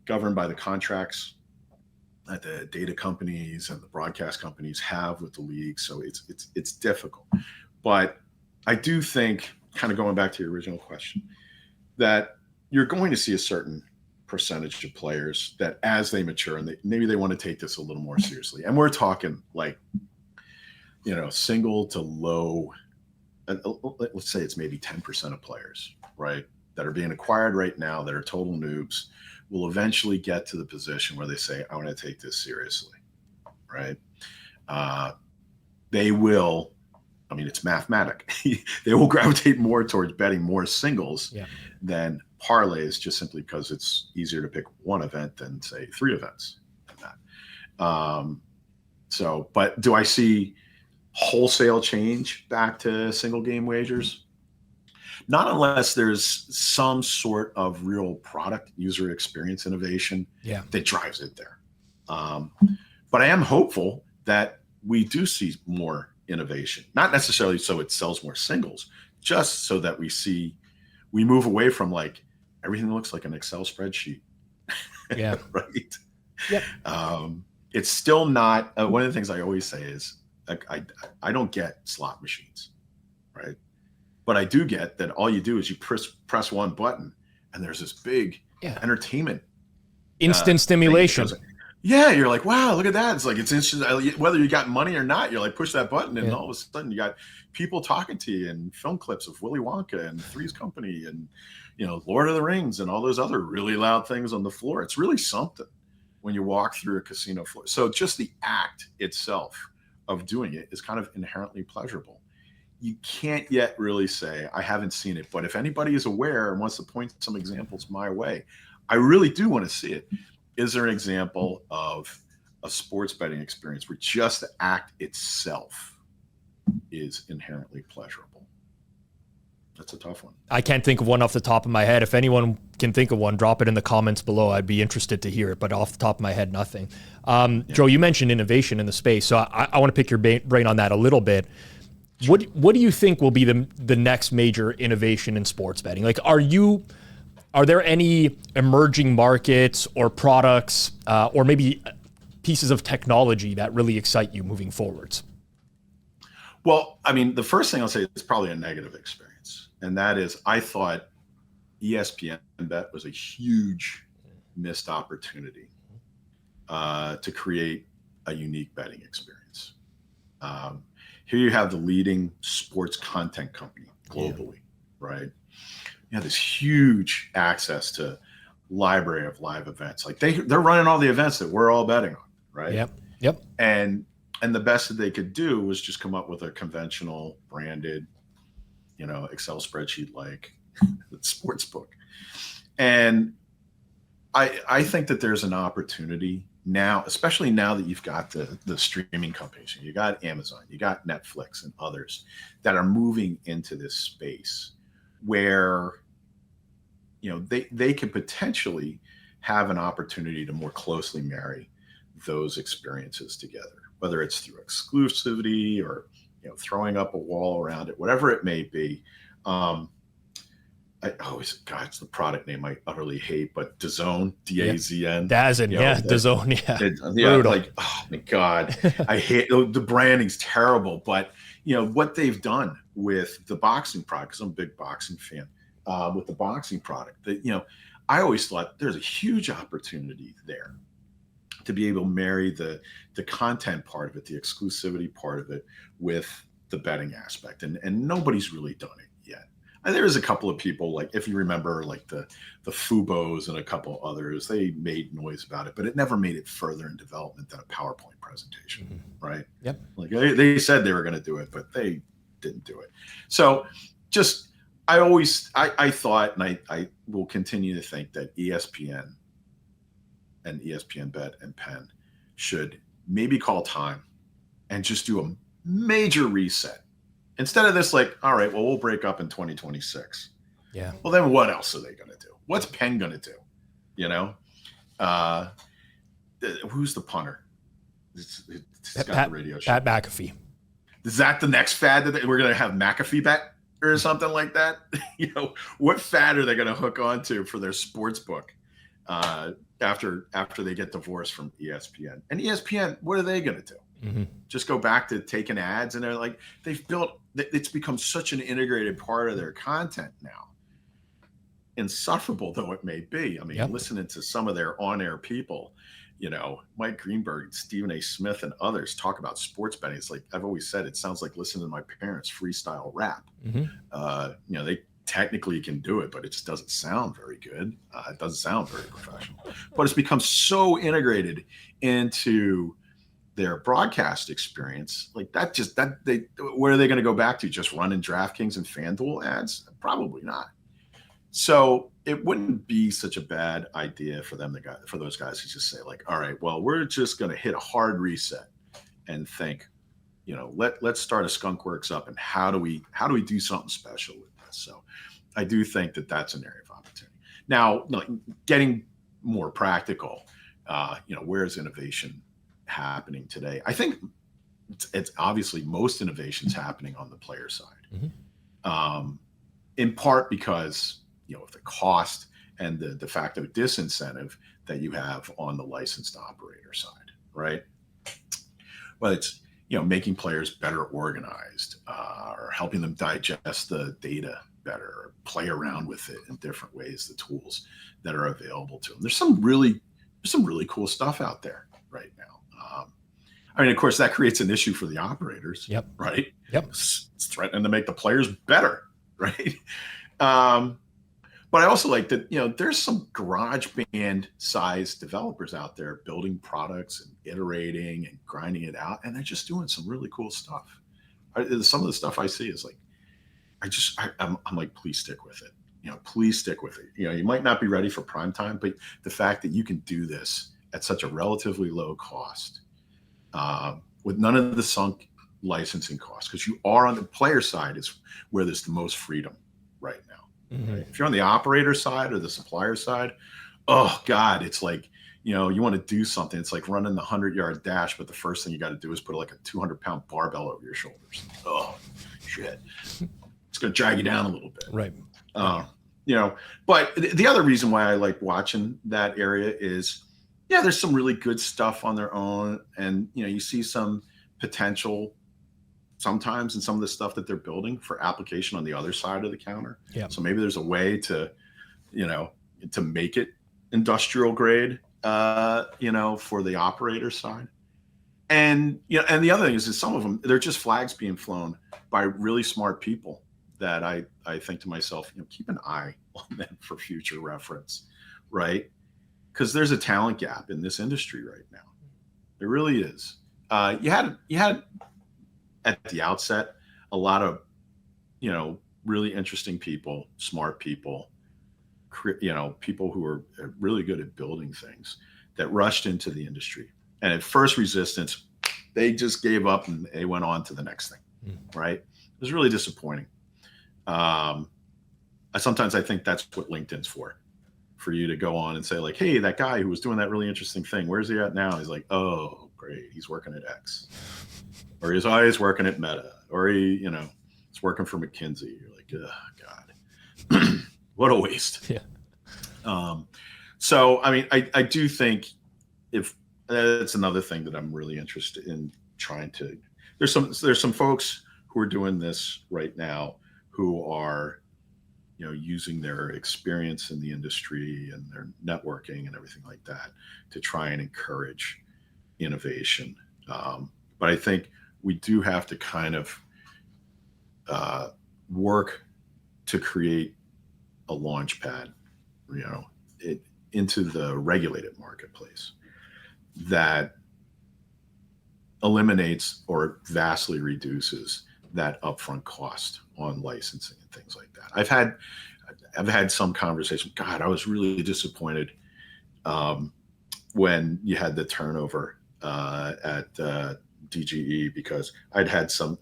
governed by the contracts that the data companies and the broadcast companies have with the league. So it's difficult. But I do think, kind of going back to your original question, that you're going to see a certain percentage of players that as they mature and maybe they want to take this a little more seriously. And we're talking like, single to low, let's say it's maybe 10% of players, right, that are being acquired right now that are total noobs, will eventually get to the position where they say, I want to take this seriously, right? They will, it's mathematic. They will gravitate more towards betting more singles than parlays, just simply because it's easier to pick one event than, say, 3 events. But do I see wholesale change back to single game wagers? Not unless there's some sort of real product user experience innovation that drives it there. But I am hopeful that we do see more innovation, not necessarily so it sells more singles, just so that we move away from like everything looks like an Excel spreadsheet. Yeah. Right. Yep. It's still not, one of the things I always say is, I don't get slot machines, right? But I do get that all you do is you press one button and there's this big entertainment. Instant stimulation. Yeah, you're like, wow, look at that. It's like, it's instant. Whether you got money or not, you're like, push that button and all of a sudden you got people talking to you and film clips of Willy Wonka and Three's Company and, Lord of the Rings and all those other really loud things on the floor. It's really something when you walk through a casino floor. So just the act itself of doing it is kind of inherently pleasurable. You can't yet really say, I haven't seen it, but if anybody is aware and wants to point some examples my way, I really do want to see it. Is there an example of a sports betting experience where just the act itself is inherently pleasurable? That's a tough one. I can't think of one off the top of my head. If anyone can think of one, drop it in the comments below. I'd be interested to hear it, but off the top of my head, nothing. Joe, you mentioned innovation in the space, so I want to pick your brain on that a little bit. What do you think will be the next major innovation in sports betting? Like, are there any emerging markets or products or maybe pieces of technology that really excite you moving forwards? Well, the first thing I'll say is probably a negative experience. And that is, I thought ESPN Bet was a huge missed opportunity to create a unique betting experience. Here you have the leading sports content company globally, right? you have this huge access to library of live events. Like they're running all the events that we're all betting on, right? Yep. And the best that they could do was just come up with a conventional branded, Excel spreadsheet like sportsbook. And I think that there's an opportunity now, especially now that you've got the streaming companies, you got Amazon, you got Netflix and others that are moving into this space where, they could potentially have an opportunity to more closely marry those experiences together, whether it's through exclusivity or, throwing up a wall around it, whatever it may be. It's the product name I utterly hate, but DAZN, DAZN. DAZN, DAZN, yeah. Like, oh my God, I hate the branding's terrible. But what they've done with the boxing product, because I'm a big boxing fan, with the boxing product, that I always thought there's a huge opportunity there to be able to marry the content part of it, the exclusivity part of it, with the betting aspect, and nobody's really done it yet. And there is a couple of people, like if you remember, like the Fubos and a couple others, they made noise about it, but it never made it further in development than a PowerPoint presentation, right? Yep. Like they said they were going to do it, but they didn't do it. So just I thought, and I will continue to think that ESPN and ESPN Bet and Penn should maybe call time and just do a major reset. Instead of this, like, all right, well, we'll break up in 2026. Yeah. Well, then what else are they going to do? What's Penn going to do? Who's the punter? It's got the radio show. Pat McAfee. Is that the next fad that we're going to have McAfee bet or something like that? What fad are they going to hook onto for their sports book after they get divorced from ESPN? And ESPN, what are they going to do? Mm-hmm. Just go back to taking ads, and they're like, it's become such an integrated part of their content now. Insufferable though it may be. I mean, listening to some of their on-air people, Mike Greenberg, Stephen A. Smith, and others talk about sports betting. It's like I've always said, it sounds like listening to my parents freestyle rap. Mm-hmm. They technically can do it, but it just doesn't sound very good. It doesn't sound very professional. But it's become so integrated into their broadcast experience, like where are they going to go back to? Just running DraftKings and FanDuel ads? Probably not. So it wouldn't be such a bad idea for those guys to just say, like, all right, well, we're just going to hit a hard reset and think, let's start a skunkworks up, and how do we do something special with this? So I do think that that's an area of opportunity. Now, getting more practical, where's innovation happening today? I think it's obviously most innovations happening on the player side, in part because of the cost and the fact of a disincentive that you have on the licensed operator side, right? Well, it's making players better organized, or helping them digest the data better, or play around with it in different ways, the tools that are available to them. There's some really cool stuff out there right now. I mean, of course, that creates an issue for the operators, right? It's threatening to make the players better, right? But I also like that, there's some garage band sized developers out there building products and iterating and grinding it out, and they're just doing some really cool stuff. Some of the stuff I see is like, I'm like, please stick with it. Please stick with it. You might not be ready for prime time, but the fact that you can do this at such a relatively low cost, with none of the sunk licensing costs, because you are on the player side is where there's the most freedom right now. Mm-hmm. Right? If you're on the operator side or the supplier side, oh God, it's like, you want to do something. It's like running the 100-yard dash, but the first thing you got to do is put like a 200-pound barbell over your shoulders. Oh, shit. It's going to drag you down a little bit. Right. But the other reason why I like watching that area is, there's some really good stuff on their own. And, you see some potential sometimes in some of the stuff that they're building for application on the other side of the counter. Yeah. So maybe there's a way to, to make it industrial grade, for the operator side. And, and the other thing is some of them, they're just flags being flown by really smart people that I think to myself, keep an eye on them for future reference, right? Because there's a talent gap in this industry right now. There really is. You had at the outset a lot of really interesting people, smart people, people who are really good at building things that rushed into the industry. And at first resistance, they just gave up and they went on to the next thing, right? It was really disappointing. Sometimes I think that's what LinkedIn's for you to go on and say like, hey, that guy who was doing that really interesting thing, where's he at now? He's like, oh, great, he's working at X. Or he's always working at Meta. Or he's working for McKinsey. You're like, oh, God. What a waste. Yeah. So, I mean, I do think if that's another thing that I'm really interested in trying to, there's some folks who are doing this right now who are, using their experience in the industry and their networking and everything like that to try and encourage innovation. But I think we do have to kind of work to create a launch pad, into the regulated marketplace that eliminates or vastly reduces that upfront cost on licensing and things like that. I've had some conversation. God, I was really disappointed when you had the turnover at DGE, because I'd had a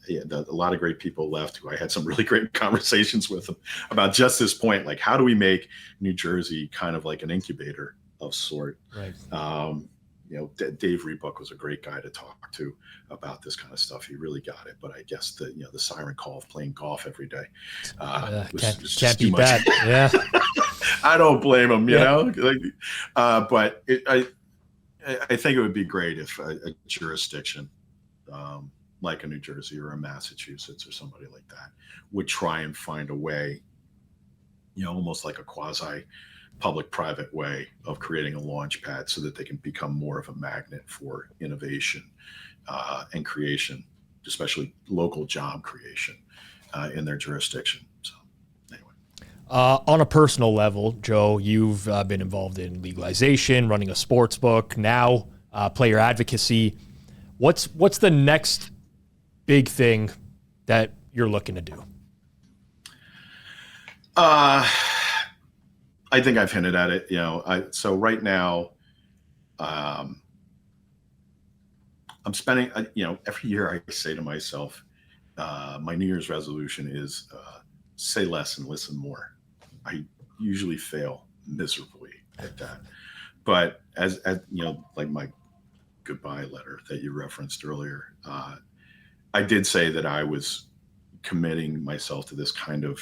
lot of great people left who I had some really great conversations with them about just this point, like how do we make New Jersey kind of like an incubator of sort. Right. Dave Rebuck was a great guy to talk to about this kind of stuff. He really got it. But I guess the siren call of playing golf every day can't beat that. Yeah. I don't blame him, but I think it would be great if a jurisdiction like a New Jersey or a Massachusetts or somebody like that would try and find a way, almost like a quasi public-private way of creating a launch pad so that they can become more of a magnet for innovation and creation, especially local job creation in their jurisdiction. So anyway. On a personal level, Joe, you've been involved in legalization, running a sports book, now player advocacy. What's the next big thing that you're looking to do? I think I've hinted at it. So right now, I'm spending, every year I say to myself, my New Year's resolution is say less and listen more. I usually fail miserably at that. But as like my goodbye letter that you referenced earlier, I did say that I was committing myself to this kind of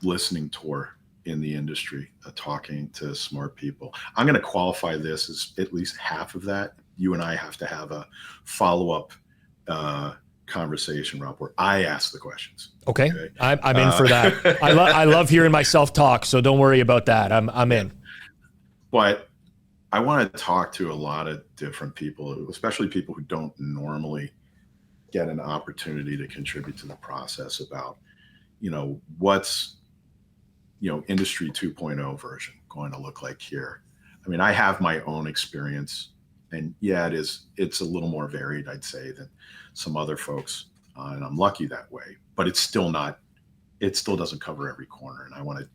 listening tour in the industry, talking to smart people. I'm going to qualify this as at least half of that. You and I have to have a follow-up conversation, Rob, where I ask the questions. Okay. I'm in for that. I love hearing myself talk, so don't worry about that. I'm in. But I want to talk to a lot of different people, especially people who don't normally get an opportunity to contribute to the process about, what's industry 2.0 version going to look like here. I mean, I have my own experience, and it's a little more varied, I'd say, than some other folks. And I'm lucky that way, but it still doesn't cover every corner. And I want to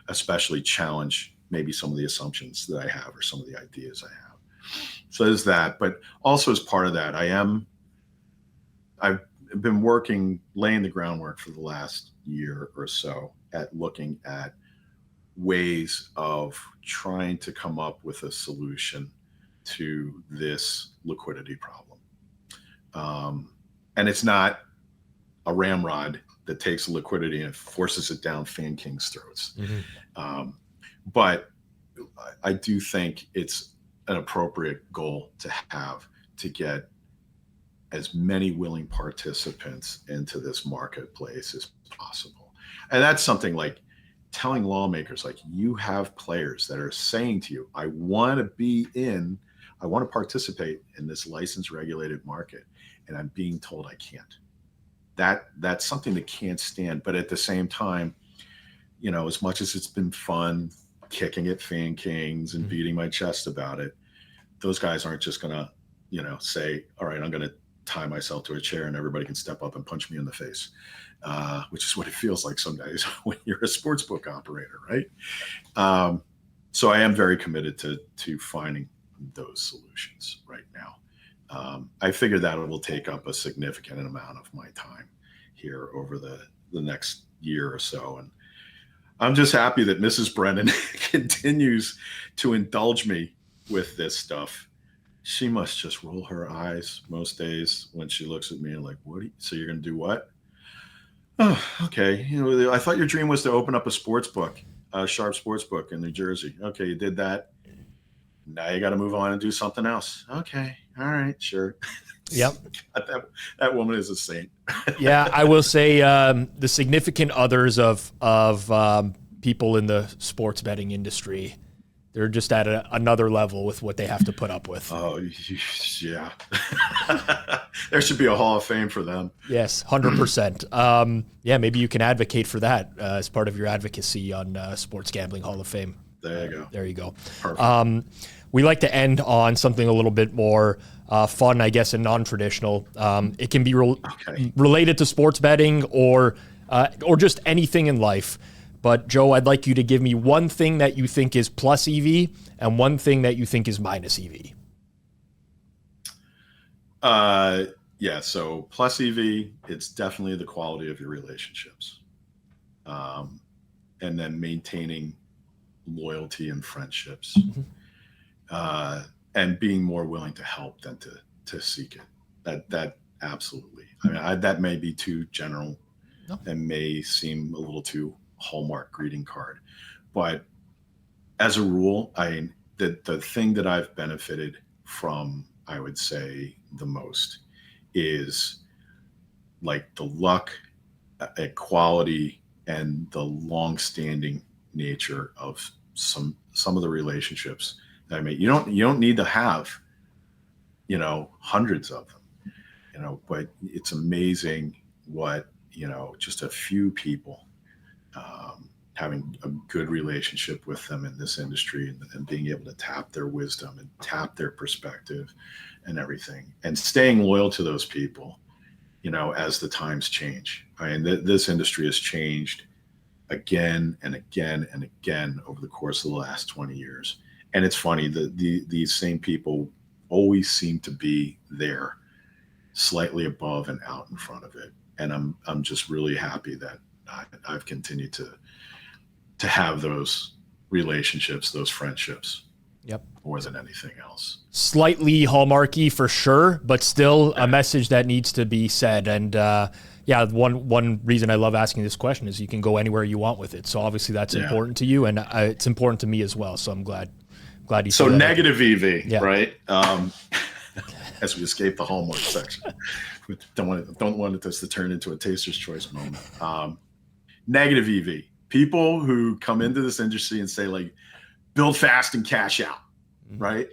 especially challenge maybe some of the assumptions that I have or some of the ideas I have. So there's that, but also as part of that, I've been laying the groundwork for the last year or so at looking at ways of trying to come up with a solution to this liquidity problem. And it's not a ramrod that takes liquidity and forces it down Fan King's throats. Mm-hmm. But I do think it's an appropriate goal to have to get as many willing participants into this marketplace as possible. And that's something like telling lawmakers, like, you have players that are saying to you, I want to participate in this license regulated market, and I'm being told I can't. that's something that can't stand. But at the same time, as much as it's been fun kicking at Fan Kings and beating my chest about it, those guys aren't just gonna, say, all right, I'm gonna tie myself to a chair and everybody can step up and punch me in the face, which is what it feels like some days when you're a sportsbook operator, right? So I am very committed to finding those solutions right now. I figure that it will take up a significant amount of my time here over the next year or so. And I'm just happy that Mrs. Brennan continues to indulge me with this stuff. She must just roll her eyes most days when she looks at me and like, so you're going to do what? Oh, okay. I thought your dream was to open up a sports book, a Sharp sports book in New Jersey. Okay. You did that. Now you got to move on and do something else. Okay. All right. Sure. Yep. that woman is a saint. Yeah. I will say the significant others of people in the sports betting industry, they're just at another level with what they have to put up with. Oh, yeah. There should be a Hall of Fame for them. Yes, 100%. Yeah, maybe you can advocate for that as part of your advocacy on Sports Gambling Hall of Fame. There you go. There you go. Perfect. We like to end on something a little bit more fun, I guess, and non-traditional. It can be related to sports betting or just anything in life. But Joe, I'd like you to give me one thing that you think is plus EV and one thing that you think is minus EV. Yeah. So plus EV, it's definitely the quality of your relationships, and then maintaining loyalty and friendships, and being more willing to help than to seek it. That absolutely. I mean, that may be too general, and may seem a little too Hallmark greeting card, but as a rule, the thing that I've benefited from, I would say the most, is like the luck, quality, and the long-standing nature of some of the relationships that I made. You don't need to have, hundreds of them, but it's amazing what, just a few people, having a good relationship with them in this industry and being able to tap their wisdom and tap their perspective and everything, and staying loyal to those people, as the times change. I mean, this industry has changed again and again and again over the course of the last 20 years. And it's funny that these same people always seem to be there, slightly above and out in front of it. And I'm just really happy that I've continued to have those relationships, those friendships. Yep. More than anything else. Slightly Hallmarky for sure, but still a message that needs to be said. And one reason I love asking this question is you can go anywhere you want with it. So obviously that's important to you, and it's important to me as well. So I'm glad you. So negative EV, right? Yeah. As we escape the Hallmark section, don't want this to turn into a taster's choice moment. Negative EV. People who come into this industry and say, like, build fast and cash out, right?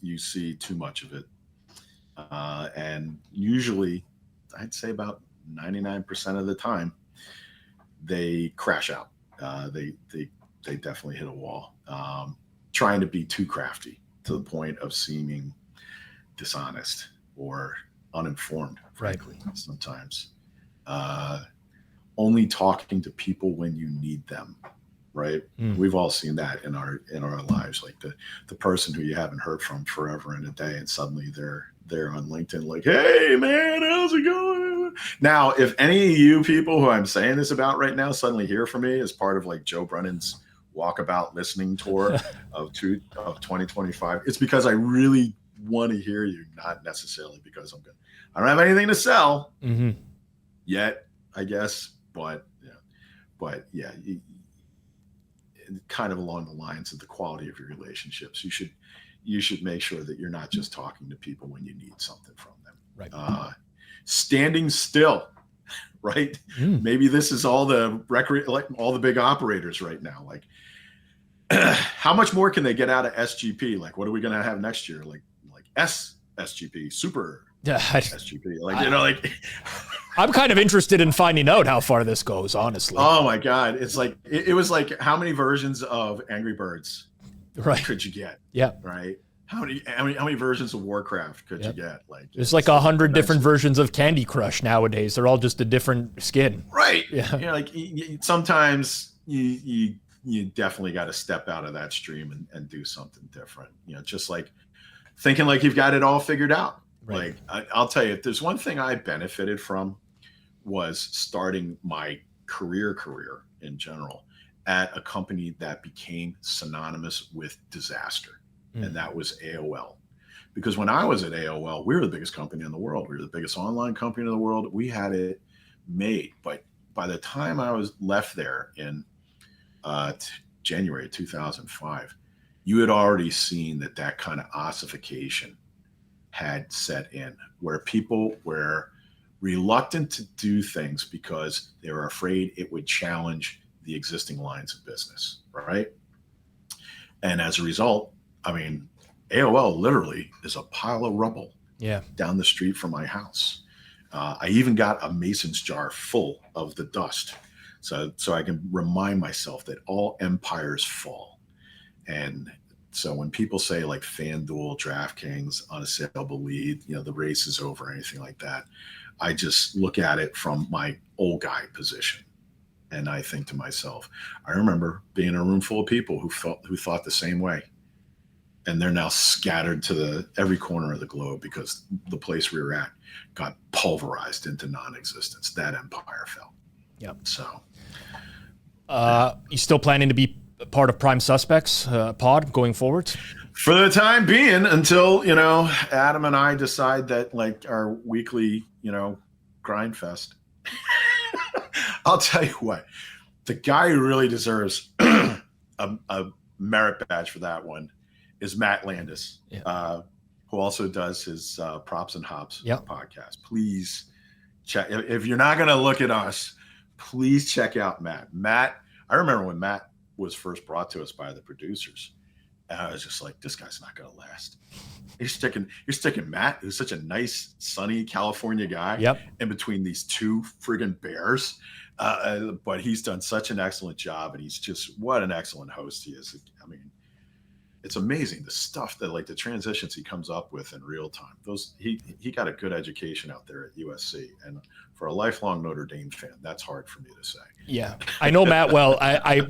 You see too much of it. And usually, I'd say about 99% of the time, they crash out. They definitely hit a wall, trying to be too crafty to the point of seeming dishonest or uninformed, frankly, sometimes. Only talking to people when you need them, right? We've all seen that in our lives, like the person who you haven't heard from forever and a day, and suddenly they're on LinkedIn like, hey man, how's it going? Now, if any of you people who I'm saying this about right now suddenly hear from me as part of like Joe Brennan's walkabout listening tour of 2025, it's because I really want to hear you, not necessarily because I don't have anything to sell yet, I guess, but yeah, kind of along the lines of the quality of your relationships. You should make sure that you're not just talking to people when you need something from them. Right. Standing still, right? Maybe this is all all the big operators right now. Like, how much more can they get out of SGP? Like, what are we going to have next year? Like SGP, super Yeah, SGP. Like, you know, like I'm kind of interested in finding out how far this goes, honestly. oh my God. It's like it was like how many versions of Angry Birds Right. could you get? Yeah. Right. How many versions of Warcraft could you get? Like there's like 100 different versions of Candy Crush nowadays. They're all just a different skin. Right. Yeah. You know, like sometimes you definitely got to step out of that stream and do something different. You know, just like thinking like you've got it all figured out. Right. Like I'll tell you, if there's one thing I benefited from was starting my career in general at a company that became synonymous with disaster. And that was AOL. Because when I was at AOL, we were the biggest company in the world. We were the biggest online company in the world. We had it made. But by the time I was left there in January 2005, you had already seen that kind of ossification had set in, where people were reluctant to do things because they were afraid it would challenge the existing lines of business, right? And as a result, I mean, AOL literally is a pile of rubble down the street from my house. I even got a Mason's jar full of the dust, so I can remind myself that all empires fall. And so when people say like FanDuel, DraftKings, unassailable lead, you know, the race is over, or anything like that, I just look at it from my old guy position. And I think to myself, I remember being in a room full of people who thought the same way. And they're now scattered to every corner of the globe because the place we were at got pulverized into non-existence. That empire fell. Yep. So, you still planning to be part of Prime Suspects pod going forward? For the time being, until, you know, Adam and I decide that like our weekly, you know, grind fest. I'll tell you what, the guy who really deserves a merit badge for that one is Matt Landis, who also does his Props and Hops podcast. Please check. If you're not going to look at us, please check out Matt. Matt, I remember when Matt was first brought to us by the producers, and I was just like, this guy's not going to last. You're sticking Matt, who's such a nice, sunny California guy, in between these two friggin' bears. But he's done such an excellent job, and he's just, what an excellent host he is. I mean, it's amazing the stuff that, like, the transitions he comes up with in real time. He got a good education out there at USC, and for a lifelong Notre Dame fan, that's hard for me to say. Yeah, I know Matt well.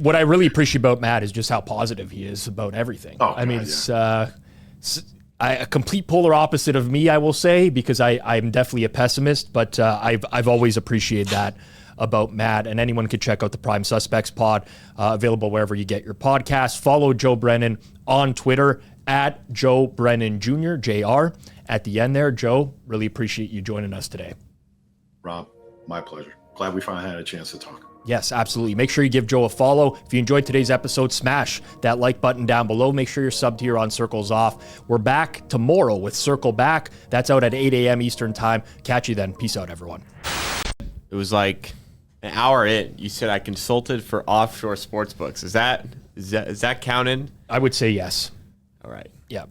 What I really appreciate about Matt is just how positive he is about everything. I mean, it's a complete polar opposite of me, I will say, because I'm definitely a pessimist. But I've always appreciated that about Matt, and anyone could check out the Prime Suspects pod, available wherever you get your podcasts. Follow Joe Brennan on Twitter at Joe Brennan Jr., JR. At the end there, Joe, really appreciate you joining us today. Rob, my pleasure. Glad we finally had a chance to talk. Yes, absolutely. Make sure you give Joe a follow. If you enjoyed today's episode, smash that like button down below. Make sure you're subbed here on Circles Off. We're back tomorrow with Circle Back. That's out at 8 a.m. Eastern time. Catch you then. Peace out, everyone. It was like an hour in. You said I consulted for offshore sports books. Is that counted? I would say yes. All right. Yeah.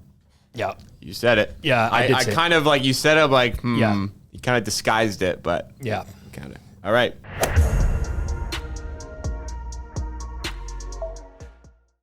You said it. Yeah, I kind of like, you said it like, you kind of disguised it, but yeah. Count it. All right.